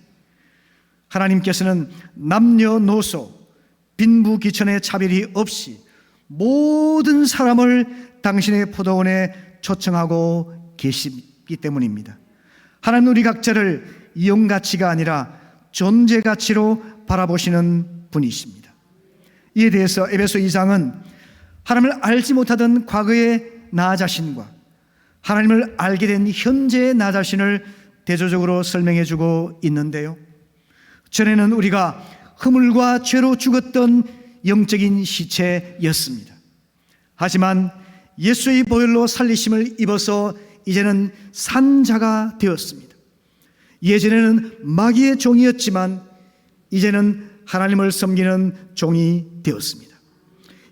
하나님께서는 남녀노소, 빈부귀천의 차별이 없이 모든 사람을 당신의 포도원에 초청하고 계시기 때문입니다. 하나님은 우리 각자를 이용 가치가 아니라 존재 가치로 바라보시는 분이십니다. 이에 대해서 에베소 2장은 하나님을 알지 못하던 과거의 나 자신과 하나님을 알게 된 현재의 나 자신을 대조적으로 설명해 주고 있는데요. 전에는 우리가 허물과 죄로 죽었던 영적인 시체였습니다. 하지만 예수의 보혈로 살리심을 입어서 이제는 산자가 되었습니다. 예전에는 마귀의 종이었지만 이제는 하나님을 섬기는 종이 되었습니다.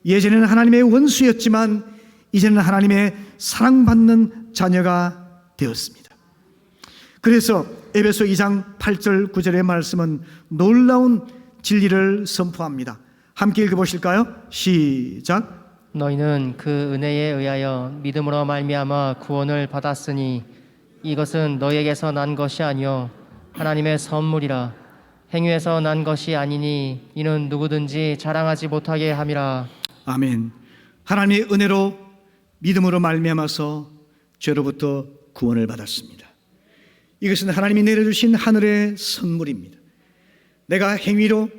예전에는 하나님의 원수였지만 이제는 하나님의 사랑받는 자녀가 되었습니다. 그래서 에베소 2장 8절 9절의 말씀은 놀라운 진리를 선포합니다. 함께 읽어보실까요? 시작. 너희는 그 은혜에 의하여 믿음으로 말미암아 구원을 받았으니 이것은 너희에게서 난 것이 아니요 하나님의 선물이라. 행위에서 난 것이 아니니 이는 누구든지 자랑하지 못하게 함이라. 아멘. 하나님의 은혜로 믿음으로 말미암아서 죄로부터 구원을 받았습니다. 이것은 하나님이 내려주신 하늘의 선물입니다. 내가 행위로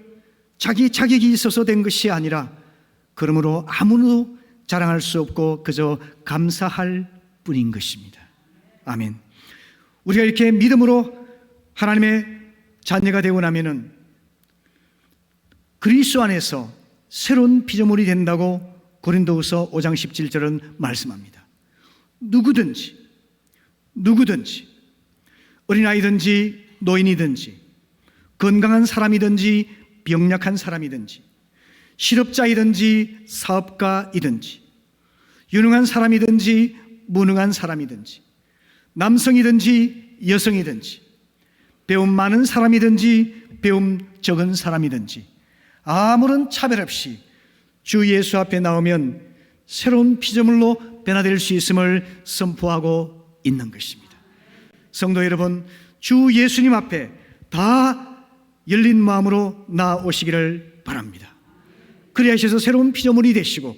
자기 자격이 있어서 된 것이 아니라 그러므로 아무도 자랑할 수 없고 그저 감사할 뿐인 것입니다. 아멘. 우리가 이렇게 믿음으로 하나님의 자녀가 되고 나면은 그리스도 안에서 새로운 피조물이 된다고 고린도후서 5장 17절은 말씀합니다. 누구든지 어린아이든지 노인이든지 건강한 사람이든지 병약한 사람이든지 실업자이든지 사업가이든지 유능한 사람이든지 무능한 사람이든지 남성이든지 여성이든지 배움 많은 사람이든지 배움 적은 사람이든지 아무런 차별 없이 주 예수 앞에 나오면 새로운 피조물로 변화될 수 있음을 선포하고 있는 것입니다. 성도 여러분, 주 예수님 앞에 다 열린 마음으로 나오시기를 바랍니다. 그리하셔서 새로운 피조물이 되시고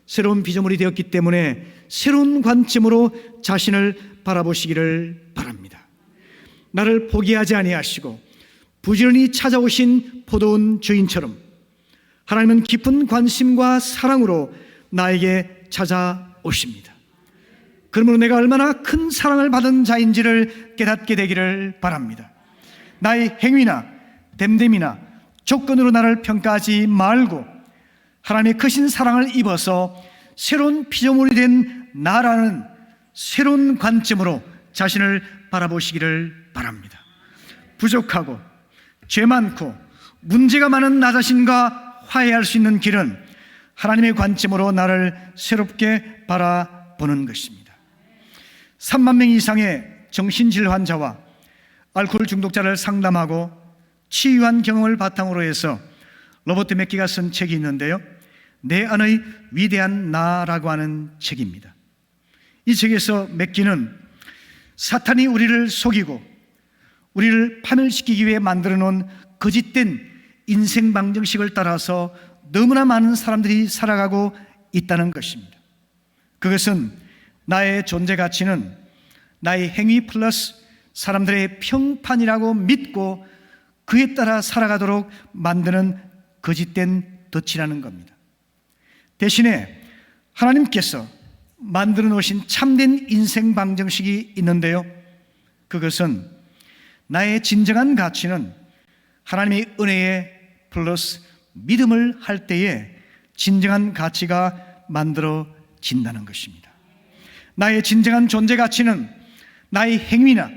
새로운 피조물이 되었기 때문에 새로운 관점으로 자신을 바라보시기를 바랍니다. 나를 포기하지 아니하시고 부지런히 찾아오신 포도원 주인처럼 하나님은 깊은 관심과 사랑으로 나에게 찾아오십니다. 그러므로 내가 얼마나 큰 사랑을 받은 자인지를 깨닫게 되기를 바랍니다. 나의 행위나 됨됨이나 조건으로 나를 평가하지 말고 하나님의 크신 사랑을 입어서 새로운 피조물이 된 나라는 새로운 관점으로 자신을 바라보시기를 바랍니다. 부족하고 죄 많고 문제가 많은 나 자신과 화해할 수 있는 길은 하나님의 관점으로 나를 새롭게 바라보는 것입니다. 3만 명 이상의 정신질 환자와 알코올 중독자를 상담하고 치유한 경험을 바탕으로 해서 로버트 맥기가 쓴 책이 있는데요, 내 안의 위대한 나라고 하는 책입니다. 이 책에서 맥기는 사탄이 우리를 속이고 우리를 파멸시키기 위해 만들어 놓은 거짓된 인생 방정식을 따라서 너무나 많은 사람들이 살아가고 있다는 것입니다. 그것은 나의 존재 가치는 나의 행위 플러스 사람들의 평판이라고 믿고 그에 따라 살아가도록 만드는 거짓된 덫이라는 겁니다. 대신에 하나님께서 만들어 놓으신 참된 인생 방정식이 있는데요, 그것은 나의 진정한 가치는 하나님의 은혜에 플러스 믿음을 할 때에 진정한 가치가 만들어진다는 것입니다. 나의 진정한 존재 가치는 나의 행위나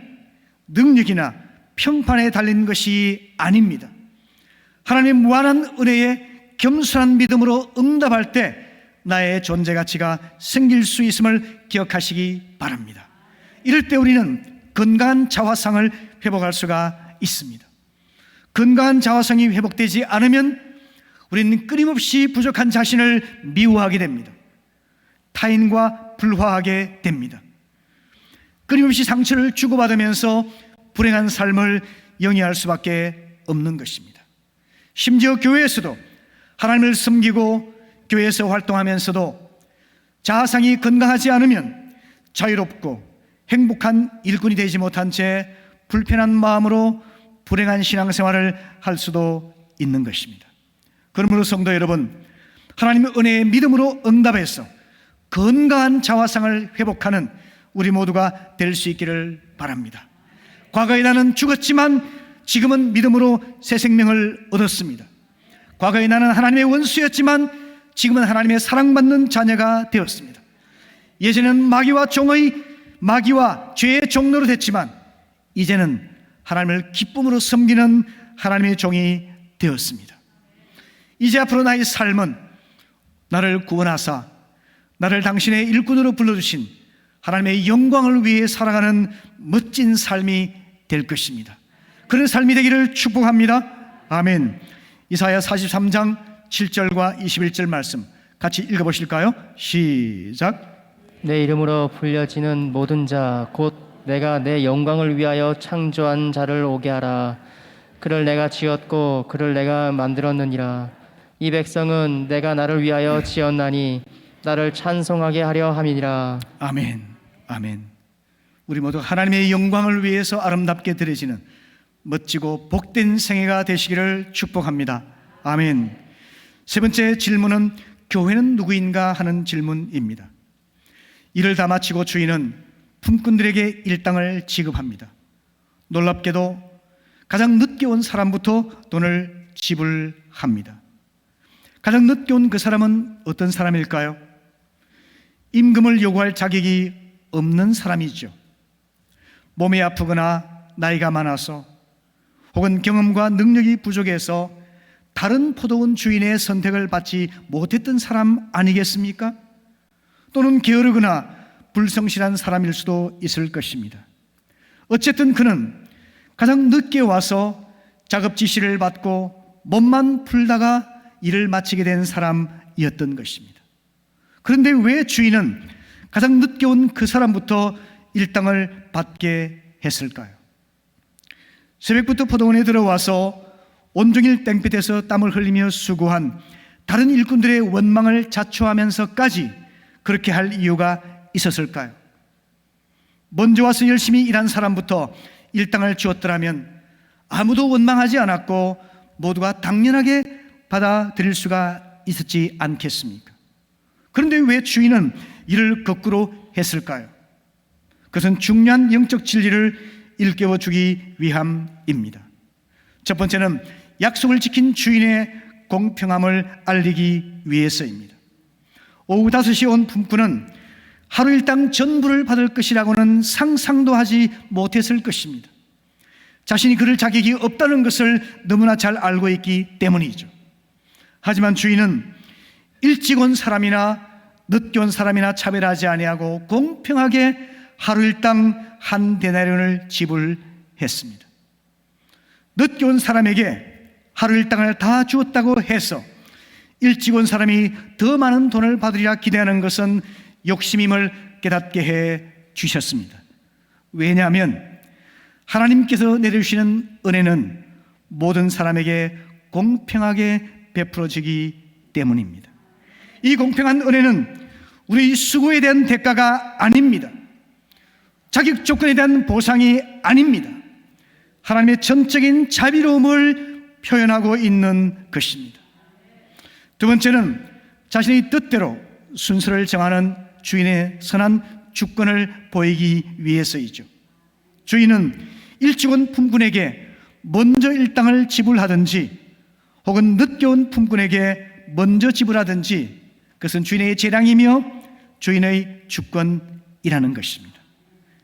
능력이나 평판에 달린 것이 아닙니다. 하나님의 무한한 은혜에 겸손한 믿음으로 응답할 때 나의 존재 가치가 생길 수 있음을 기억하시기 바랍니다. 이럴 때 우리는 건강한 자화상을 회복할 수가 있습니다. 건강한 자화상이 회복되지 않으면 우리는 끊임없이 부족한 자신을 미워하게 됩니다. 타인과 불화하게 됩니다. 끊임없이 상처를 주고받으면서 불행한 삶을 영위할 수밖에 없는 것입니다. 심지어 교회에서도 하나님을 섬기고 교회에서 활동하면서도 자아상이 건강하지 않으면 자유롭고 행복한 일꾼이 되지 못한 채 불편한 마음으로 불행한 신앙생활을 할 수도 있는 것입니다. 그러므로 성도 여러분, 하나님의 은혜의 믿음으로 응답해서 건강한 자화상을 회복하는 우리 모두가 될 수 있기를 바랍니다. 과거에 나는 죽었지만 지금은 믿음으로 새 생명을 얻었습니다. 과거에 나는 하나님의 원수였지만 지금은 하나님의 사랑받는 자녀가 되었습니다. 예전에는 마귀와 죄의 종로로 됐지만 이제는 하나님을 기쁨으로 섬기는 하나님의 종이 되었습니다. 이제 앞으로 나의 삶은 나를 구원하사 나를 당신의 일꾼으로 불러주신 하나님의 영광을 위해 살아가는 멋진 삶이 될 것입니다. 그런 삶이 되기를 축복합니다. 아멘. 이사야 43장 7절과 21절 말씀 같이 읽어보실까요? 시작. 내 이름으로 불려지는 모든 자 곧 내가 내 영광을 위하여 창조한 자를 오게 하라. 그를 내가 지었고 그를 내가 만들었느니라. 이 백성은 내가 나를 위하여 지었나니 나를 찬송하게 하려 함이니라. 아멘. 아멘. 우리 모두 하나님의 영광을 위해서 아름답게 드려지는 멋지고 복된 생애가 되시기를 축복합니다. 아멘. 세 번째 질문은 교회는 누구인가 하는 질문입니다. 일을 다 마치고 주인은 품꾼들에게 일당을 지급합니다. 놀랍게도 가장 늦게 온 사람부터 돈을 지불합니다. 가장 늦게 온 그 사람은 어떤 사람일까요? 임금을 요구할 자격이 없는 사람이죠. 몸이 아프거나 나이가 많아서 혹은 경험과 능력이 부족해서 다른 포도원 주인의 선택을 받지 못했던 사람 아니겠습니까? 또는 게으르거나 불성실한 사람일 수도 있을 것입니다. 어쨌든 그는 가장 늦게 와서 작업 지시를 받고 몸만 풀다가 일을 마치게 된 사람이었던 것입니다. 그런데 왜 주인은 가장 늦게 온 그 사람부터 일당을 받게 했을까요? 새벽부터 포도원에 들어와서 온종일 땡볕에서 땀을 흘리며 수고한 다른 일꾼들의 원망을 자초하면서까지 그렇게 할 이유가 있었을까요? 먼저 와서 열심히 일한 사람부터 일당을 주었더라면 아무도 원망하지 않았고 모두가 당연하게 받아들일 수가 있었지 않겠습니까? 그런데 왜 주인은 이를 거꾸로 했을까요? 그것은 중요한 영적 진리를 일깨워 주기 위함입니다. 첫 번째는 약속을 지킨 주인의 공평함을 알리기 위해서입니다. 오후 5시에 온 품꾼은 하루 일당 전부를 받을 것이라고는 상상도 하지 못했을 것입니다. 자신이 그럴 자격이 없다는 것을 너무나 잘 알고 있기 때문이죠. 하지만 주인은 일찍 온 사람이나 늦게 온 사람이나 차별하지 아니하고 공평하게 하루 일당 한 데나리온을 지불했습니다. 늦게 온 사람에게 하루 일당을 다 주었다고 해서 일찍 온 사람이 더 많은 돈을 받으리라 기대하는 것은 욕심임을 깨닫게 해 주셨습니다. 왜냐하면 하나님께서 내려주시는 은혜는 모든 사람에게 공평하게 베풀어지기 때문입니다. 이 공평한 은혜는 우리 수고에 대한 대가가 아닙니다. 자격 조건에 대한 보상이 아닙니다. 하나님의 전적인 자비로움을 표현하고 있는 것입니다. 두 번째는 자신의 뜻대로 순서를 정하는 주인의 선한 주권을 보이기 위해서이죠. 주인은 일찍 온 품꾼에게 먼저 일당을 지불하든지 혹은 늦게 온 품꾼에게 먼저 지불하든지 그것은 주인의 재량이며 주인의 주권이라는 것입니다.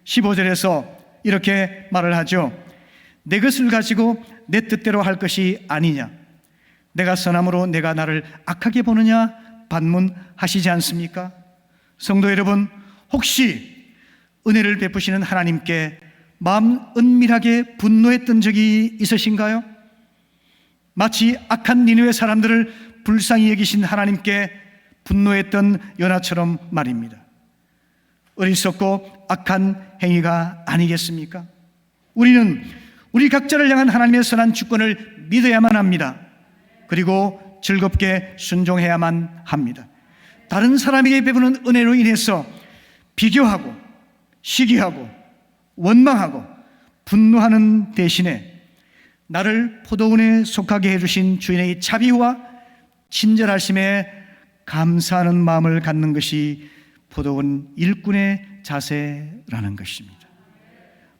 15절에서 이렇게 말을 하죠. 내 것을 가지고 내 뜻대로 할 것이 아니냐, 내가 선함으로 내가 나를 악하게 보느냐 반문하시지 않습니까? 성도 여러분, 혹시 은혜를 베푸시는 하나님께 마음 은밀하게 분노했던 적이 있으신가요? 마치 악한 니느웨 사람들을 불쌍히 여기신 하나님께 분노했던 요나처럼 말입니다. 어리석고 악한 행위가 아니겠습니까? 우리는 우리 각자를 향한 하나님의 선한 주권을 믿어야만 합니다. 그리고 즐겁게 순종해야만 합니다. 다른 사람에게 베푸는 은혜로 인해서 비교하고 시기하고 원망하고 분노하는 대신에 나를 포도원에 속하게 해주신 주인의 자비와 친절하심에 감사하는 마음을 갖는 것이 포도원 일꾼의 자세라는 것입니다.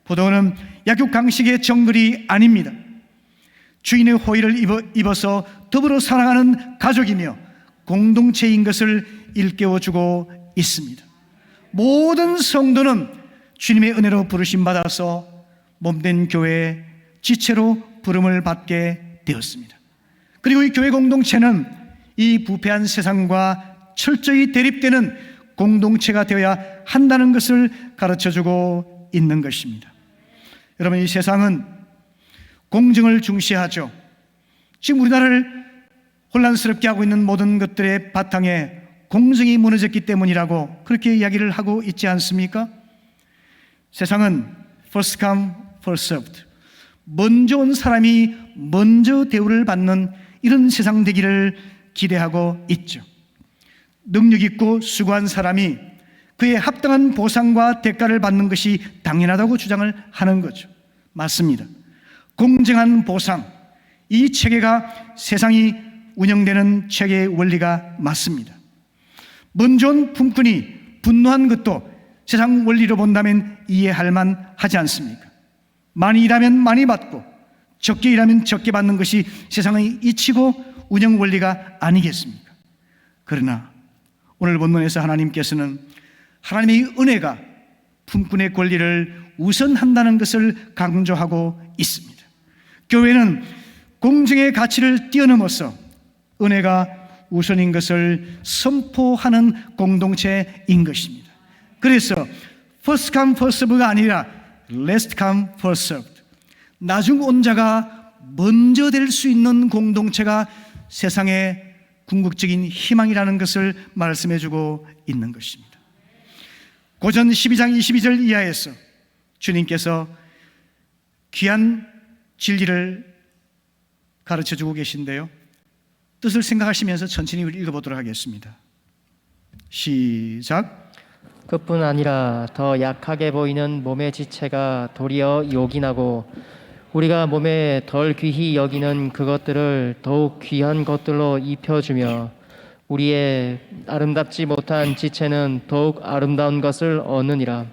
포도원은 약육강식의 정글이 아닙니다. 주인의 호의를 입어서 더불어 살아가는 가족이며 공동체인 것을 일깨워주고 있습니다. 모든 성도는 주님의 은혜로 부르심받아서 몸된 교회의 지체로 부름을 받게 되었습니다. 그리고 이 교회 공동체는 이 부패한 세상과 철저히 대립되는 공동체가 되어야 한다는 것을 가르쳐주고 있는 것입니다. 여러분, 이 세상은 공정을 중시하죠. 지금 우리나라를 혼란스럽게 하고 있는 모든 것들의 바탕에 공정이 무너졌기 때문이라고 그렇게 이야기를 하고 있지 않습니까? 세상은 first come, first served, 먼저 온 사람이 먼저 대우를 받는 이런 세상 되기를 기대하고 있죠. 능력 있고 수고한 사람이 그에 합당한 보상과 대가를 받는 것이 당연하다고 주장을 하는 거죠. 맞습니다. 공정한 보상, 이 체계가 세상이 운영되는 체계의 원리가 맞습니다. 먼저 온 품꾼이 분노한 것도 세상 원리로 본다면 이해할 만하지 않습니까? 많이 일하면 많이 받고 적게 일하면 적게 받는 것이 세상의 이치고 운영 원리가 아니겠습니까? 그러나 오늘 본문에서 하나님께서는 하나님의 은혜가 품꾼의 권리를 우선한다는 것을 강조하고 있습니다. 교회는 공정의 가치를 뛰어넘어서 은혜가 우선인 것을 선포하는 공동체인 것입니다. 그래서 first come first serve가 아니라 last come first served, 나중 온 자가 먼저 될 수 있는 공동체가 세상의 궁극적인 희망이라는 것을 말씀해 주고 있는 것입니다. 고전 12장 22절 이하에서 주님께서 귀한 진리를 가르쳐 주고 계신데요, 뜻을 생각하시면서 천천히 읽어보도록 하겠습니다. 시작. 그뿐 아니라 더 약하게 보이는 몸의 지체가 도리어 요긴하고 우리가 몸에 덜 귀히 여기는 그것들을 더욱 귀한 것들로 입혀주며 우리의 아름답지 못한 지체는 더욱 아름다운 것을 얻느니라.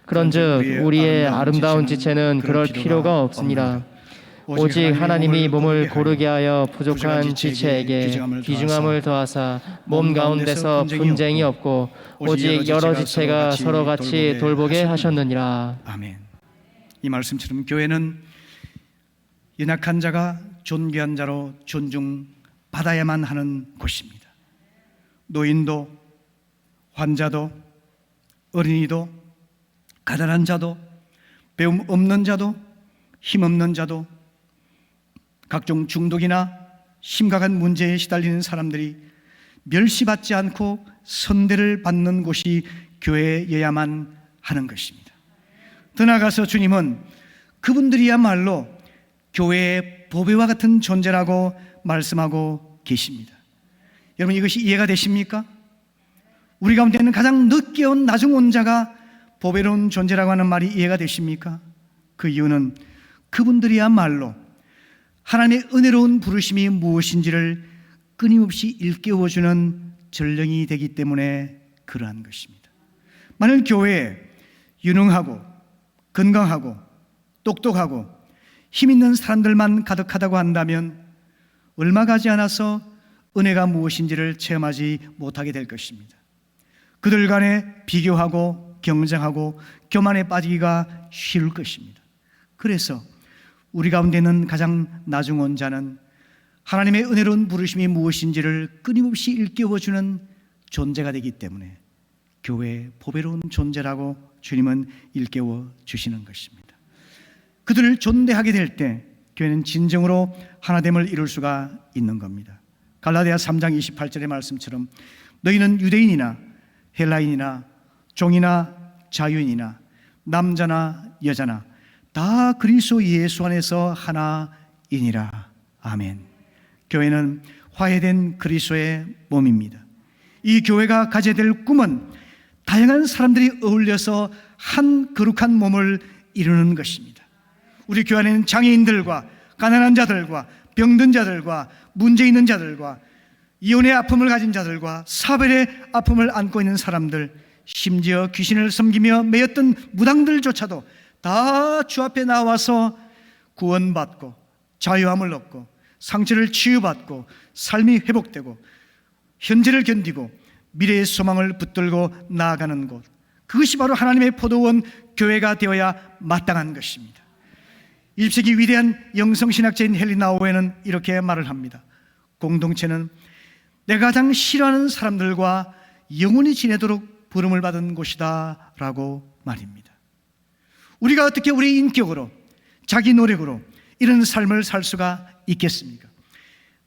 그런즉 우리의 아름다운 지체는 그럴 필요가 없습니다. 오직 하나님이 몸을 고르게 하여 부족한 지체에게 귀중함을 더하사 몸 가운데서 분쟁이 없고 오직 여러 지체가 서로 같이 돌보게 하셨느니라. 아멘. 이 말씀처럼 교회는 연약한 자가 존귀한 자로 존중받아야만 하는 곳입니다. 노인도, 환자도, 어린이도, 가난한 자도, 배움 없는 자도, 힘없는 자도, 각종 중독이나 심각한 문제에 시달리는 사람들이 멸시받지 않고 선대를 받는 곳이 교회여야만 하는 것입니다. 더 나아가서 주님은 그분들이야말로 교회의 보배와 같은 존재라고 말씀하고 계십니다. 여러분, 이것이 이해가 되십니까? 우리 가운데는 가장 늦게 온 나중 온 자가 보배로운 존재라고 하는 말이 이해가 되십니까? 그 이유는 그분들이야말로 하나님의 은혜로운 부르심이 무엇인지를 끊임없이 일깨워주는 전령이 되기 때문에 그러한 것입니다. 만일 교회에 유능하고 건강하고 똑똑하고 힘 있는 사람들만 가득하다고 한다면 얼마 가지 않아서 은혜가 무엇인지를 체험하지 못하게 될 것입니다. 그들 간에 비교하고 경쟁하고 교만에 빠지기가 쉬울 것입니다. 그래서 우리 가운데는 가장 나중 온 자는 하나님의 은혜로운 부르심이 무엇인지를 끊임없이 일깨워주는 존재가 되기 때문에 교회의 보배로운 존재라고 주님은 일깨워 주시는 것입니다. 그들을 존대하게 될 때 교회는 진정으로 하나됨을 이룰 수가 있는 겁니다. 갈라디아 3장 28절의 말씀처럼 너희는 유대인이나 헬라인이나 종이나 자유인이나 남자나 여자나 다 그리스도 예수 안에서 하나이니라. 아멘. 교회는 화해된 그리스도의 몸입니다. 이 교회가 가져야 될 꿈은 다양한 사람들이 어울려서 한 거룩한 몸을 이루는 것입니다. 우리 교회 안에는 장애인들과 가난한 자들과 병든 자들과 문제 있는 자들과 이혼의 아픔을 가진 자들과 사별의 아픔을 안고 있는 사람들, 심지어 귀신을 섬기며 매였던 무당들조차도 다 주 앞에 나와서 구원받고 자유함을 얻고 상처를 치유받고 삶이 회복되고 현재를 견디고 미래의 소망을 붙들고 나아가는 곳, 그것이 바로 하나님의 포도원 교회가 되어야 마땅한 것입니다. 20세기 위대한 영성신학자인 헨리 나우에는 이렇게 말을 합니다. 공동체는 내가 가장 싫어하는 사람들과 영원히 지내도록 부름을 받은 곳이다 라고 말입니다. 우리가 어떻게 우리 인격으로 자기 노력으로 이런 삶을 살 수가 있겠습니까?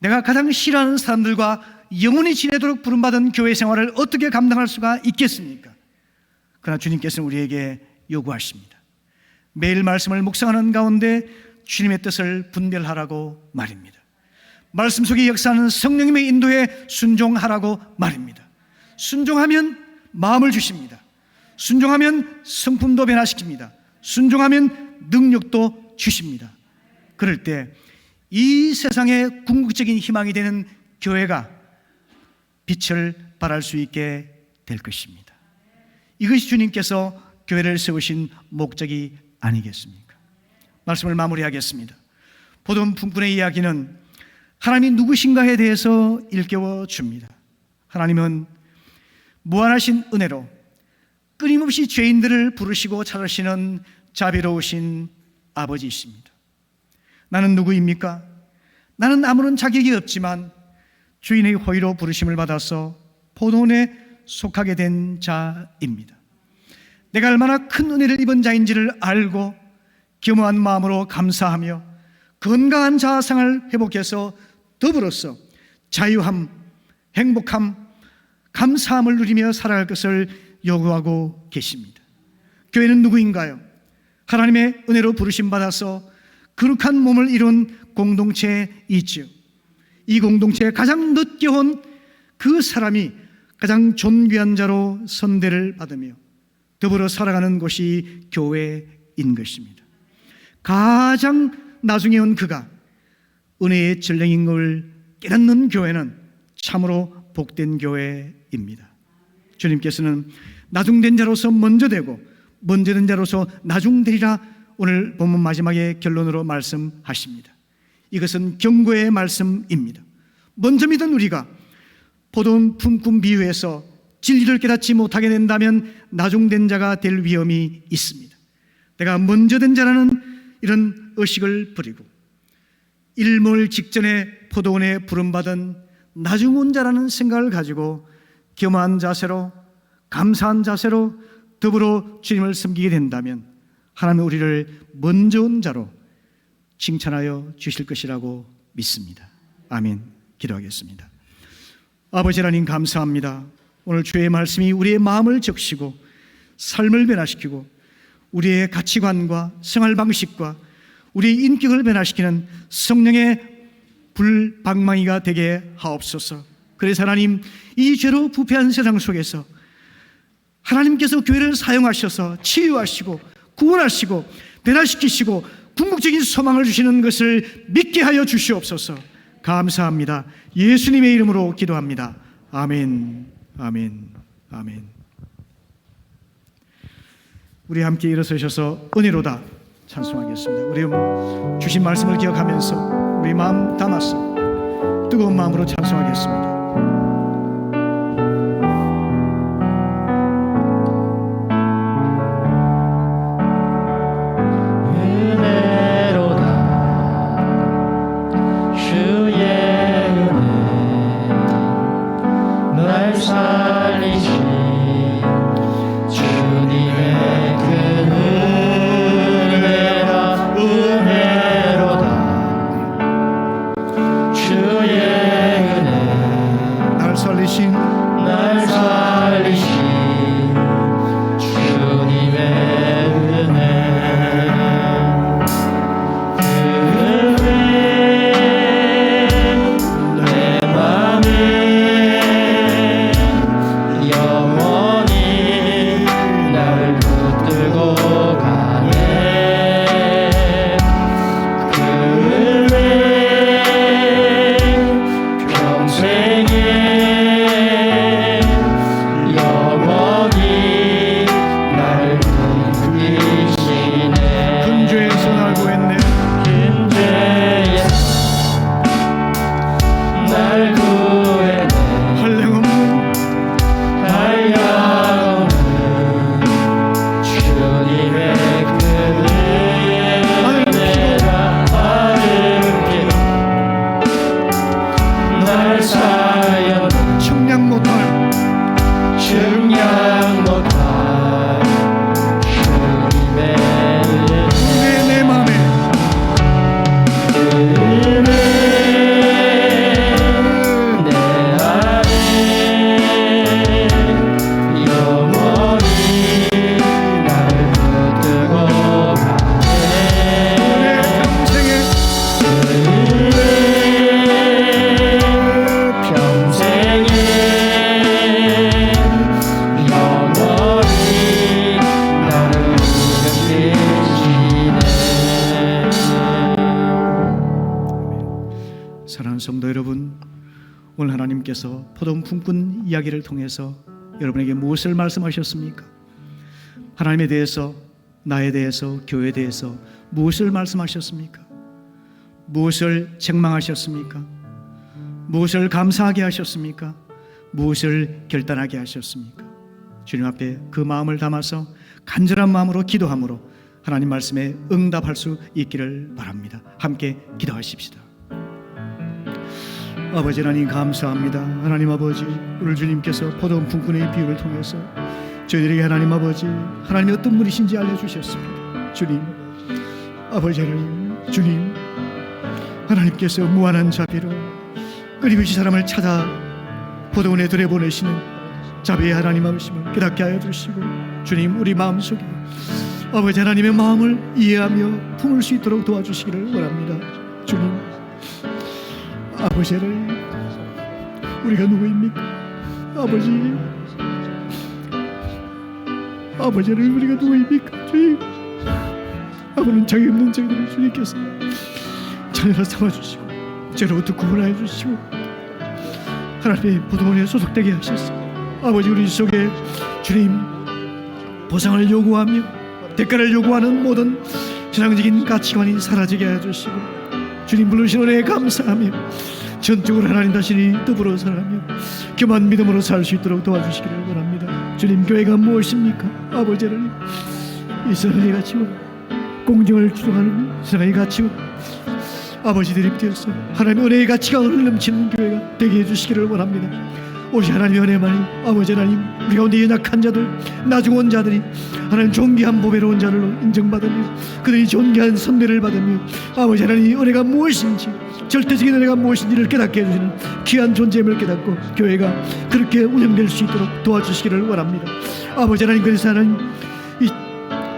내가 가장 싫어하는 사람들과 영원히 지내도록 부름받은 교회 생활을 어떻게 감당할 수가 있겠습니까? 그러나 주님께서는 우리에게 요구하십니다. 매일 말씀을 묵상하는 가운데 주님의 뜻을 분별하라고 말입니다. 말씀 속에 역사하는 성령님의 인도에 순종하라고 말입니다. 순종하면 마음을 주십니다. 순종하면 성품도 변화시킵니다. 순종하면 능력도 주십니다. 그럴 때 이 세상의 궁극적인 희망이 되는 교회가 빛을 발할 수 있게 될 것입니다. 이것이 주님께서 교회를 세우신 목적이 아니겠습니까? 말씀을 마무리하겠습니다. 보돈 품꾼의 이야기는 하나님이 누구신가에 대해서 일깨워 줍니다. 하나님은 무한하신 은혜로 끊임없이 죄인들을 부르시고 찾으시는 자비로우신 아버지이십니다. 나는 누구입니까? 나는 아무런 자격이 없지만 주인의 호의로 부르심을 받아서 포도원에 속하게 된 자입니다. 내가 얼마나 큰 은혜를 입은 자인지를 알고 겸허한 마음으로 감사하며 건강한 자아상을 회복해서 더불어서 자유함, 행복함, 감사함을 누리며 살아갈 것을 요구하고 계십니다. 교회는 누구인가요? 하나님의 은혜로 부르심 받아서 거룩한 몸을 이룬 공동체에 있죠. 이 공동체에 가장 늦게 온 그 사람이 가장 존귀한 자로 선대를 받으며 더불어 살아가는 곳이 교회인 것입니다. 가장 나중에 온 그가 은혜의 전령인 걸 깨닫는 교회는 참으로 복된 교회입니다. 주님께서는 나중된 자로서 먼저 되고 먼저 된 자로서 나중되리라 오늘 본문 마지막에 결론으로 말씀하십니다. 이것은 경고의 말씀입니다. 먼저 믿은 우리가 포도원 품꾼 비유에서 진리를 깨닫지 못하게 된다면 나중된 자가 될 위험이 있습니다. 내가 먼저 된 자라는 이런 의식을 버리고 일몰 직전에 포도원에 부름받은 나중 온 자라는 생각을 가지고 겸허한 자세로 감사한 자세로 더불어 주님을 섬기게 된다면 하나님은 우리를 먼저 온 자로 칭찬하여 주실 것이라고 믿습니다. 아멘. 기도하겠습니다. 아버지 하나님 감사합니다. 오늘 주의 말씀이 우리의 마음을 적시고 삶을 변화시키고 우리의 가치관과 생활 방식과 우리의 인격을 변화시키는 성령의 불방망이가 되게 하옵소서. 그래서 하나님, 이 죄로 부패한 세상 속에서 하나님께서 교회를 사용하셔서 치유하시고 구원하시고 변화시키시고 궁극적인 소망을 주시는 것을 믿게 하여 주시옵소서. 감사합니다. 예수님의 이름으로 기도합니다. 아멘. 아멘. 아멘. 우리 함께 일어서셔서 은혜로다 찬송하겠습니다. 우리 주신 말씀을 기억하면서 우리 마음 담아서 뜨거운 마음으로 찬송하겠습니다. 주의 은혜 성도 여러분, 오늘 하나님께서 포도원 품꾼 이야기를 통해서 여러분에게 무엇을 말씀하셨습니까? 하나님에 대해서, 나에 대해서, 교회에 대해서 무엇을 말씀하셨습니까? 무엇을 책망하셨습니까? 무엇을 감사하게 하셨습니까? 무엇을 결단하게 하셨습니까? 주님 앞에 그 마음을 담아서 간절한 마음으로 기도함으로 하나님 말씀에 응답할 수 있기를 바랍니다. 함께 기도하십시다. 아버지 하나님 감사합니다. 하나님 아버지, 오늘 주님께서 포도원 품꾼의 비유를 통해서 저희들에게 하나님 아버지, 하나님이 어떤 분이신지 알려주셨습니다. 주님, 아버지 하나님, 주님, 하나님께서 무한한 자비로 끊임없이 사람을 찾아 포도원에 들여보내시는 자비의 하나님 아버지를 깨닫게 하여 주시고, 주님, 우리 마음속에 아버지 하나님의 마음을 이해하며 품을 수 있도록 도와주시기를 원합니다. 주님, 아버지 하나님, 우리가 누구입니까? 아버지 하나님, 우리가 누구입니까? 주님, 아버지는 자기 없는 저희들을 주님께서 자녀로 삼아주시고 죄로부터 구원하여 주시고 하나님의 포도원에 소속되게 하셨습니다. 아버지, 우리 속에 주님 보상을 요구하며 대가를 요구하는 모든 세상적인 가치관이 사라지게 해 주시고, 주님 부르신 은혜에 감사하며 전적으로 하나님 자신이 더불어 살아가며 교만 믿음으로 살 수 있도록 도와주시기를 원합니다. 주님, 교회가 무엇입니까? 아버지 하나님, 이 세상의 가치와 공정을 주장하는 세상의 가치와 아버지 드립되어서 하나님의 은혜의 가치가 흘러넘치는 교회가 되게 해주시기를 원합니다. 오직 하나님의 은혜만이, 아버지 하나님, 우리 가운데 연약한 자들, 나중온 자들이 하나님 존귀한 보배로운 자들로 인정받으며 그들이 존귀한 선배를 받으며 아버지 하나님 은혜가 무엇인지, 절대적인 은혜가 무엇인지를 깨닫게 해주시는 귀한 존재임을 깨닫고 교회가 그렇게 운영될 수 있도록 도와주시기를 원합니다. 아버지 하나님, 그래서 하나님 이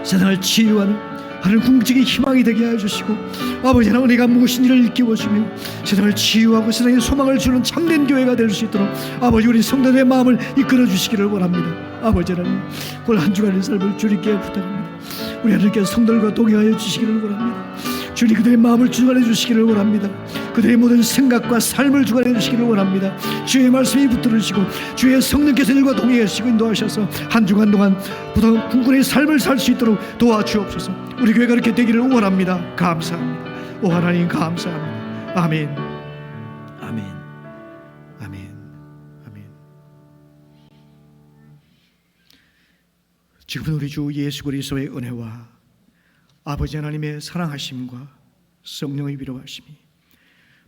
세상을 치유하는 하나님 궁극적인 희망이 되게 해주시고, 아버지 하나님 은혜가 무엇인지를 일깨워주며 세상을 치유하고 세상에 소망을 주는 참된 교회가 될 수 있도록 아버지 우리 성도들의 마음을 이끌어 주시기를 원합니다. 아버지 하나님, 오늘 한 주간의 삶을 주님께 부탁합니다. 우리 하나님께서 성도들과 동행하여 주시기를 원합니다. 주님, 그들의 마음을 주관해 주시기를 원합니다. 그들의 모든 생각과 삶을 주관해 주시기를 원합니다. 주의 말씀이 붙들으시고 주의 성령께서 일과 동행하시고 인도하셔서 한 주간 동안 부담 분군의 삶을 살 수 있도록 도와주옵소서. 우리 교회가 그렇게 되기를 원합니다. 감사합니다. 오 하나님, 감사합니다. 아멘. 아멘. 아멘. 아멘. 지금은 우리 주 예수 그리스도의 은혜와 아버지 하나님의 사랑하심과 성령의 위로하심이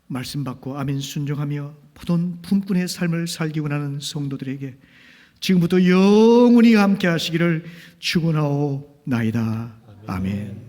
말씀 받고 아멘 순종하며 포도원 품꾼의 삶을 살기 원하는 성도들에게 지금부터 영원히 함께 하시기를 축원하옵나이다. 아멘.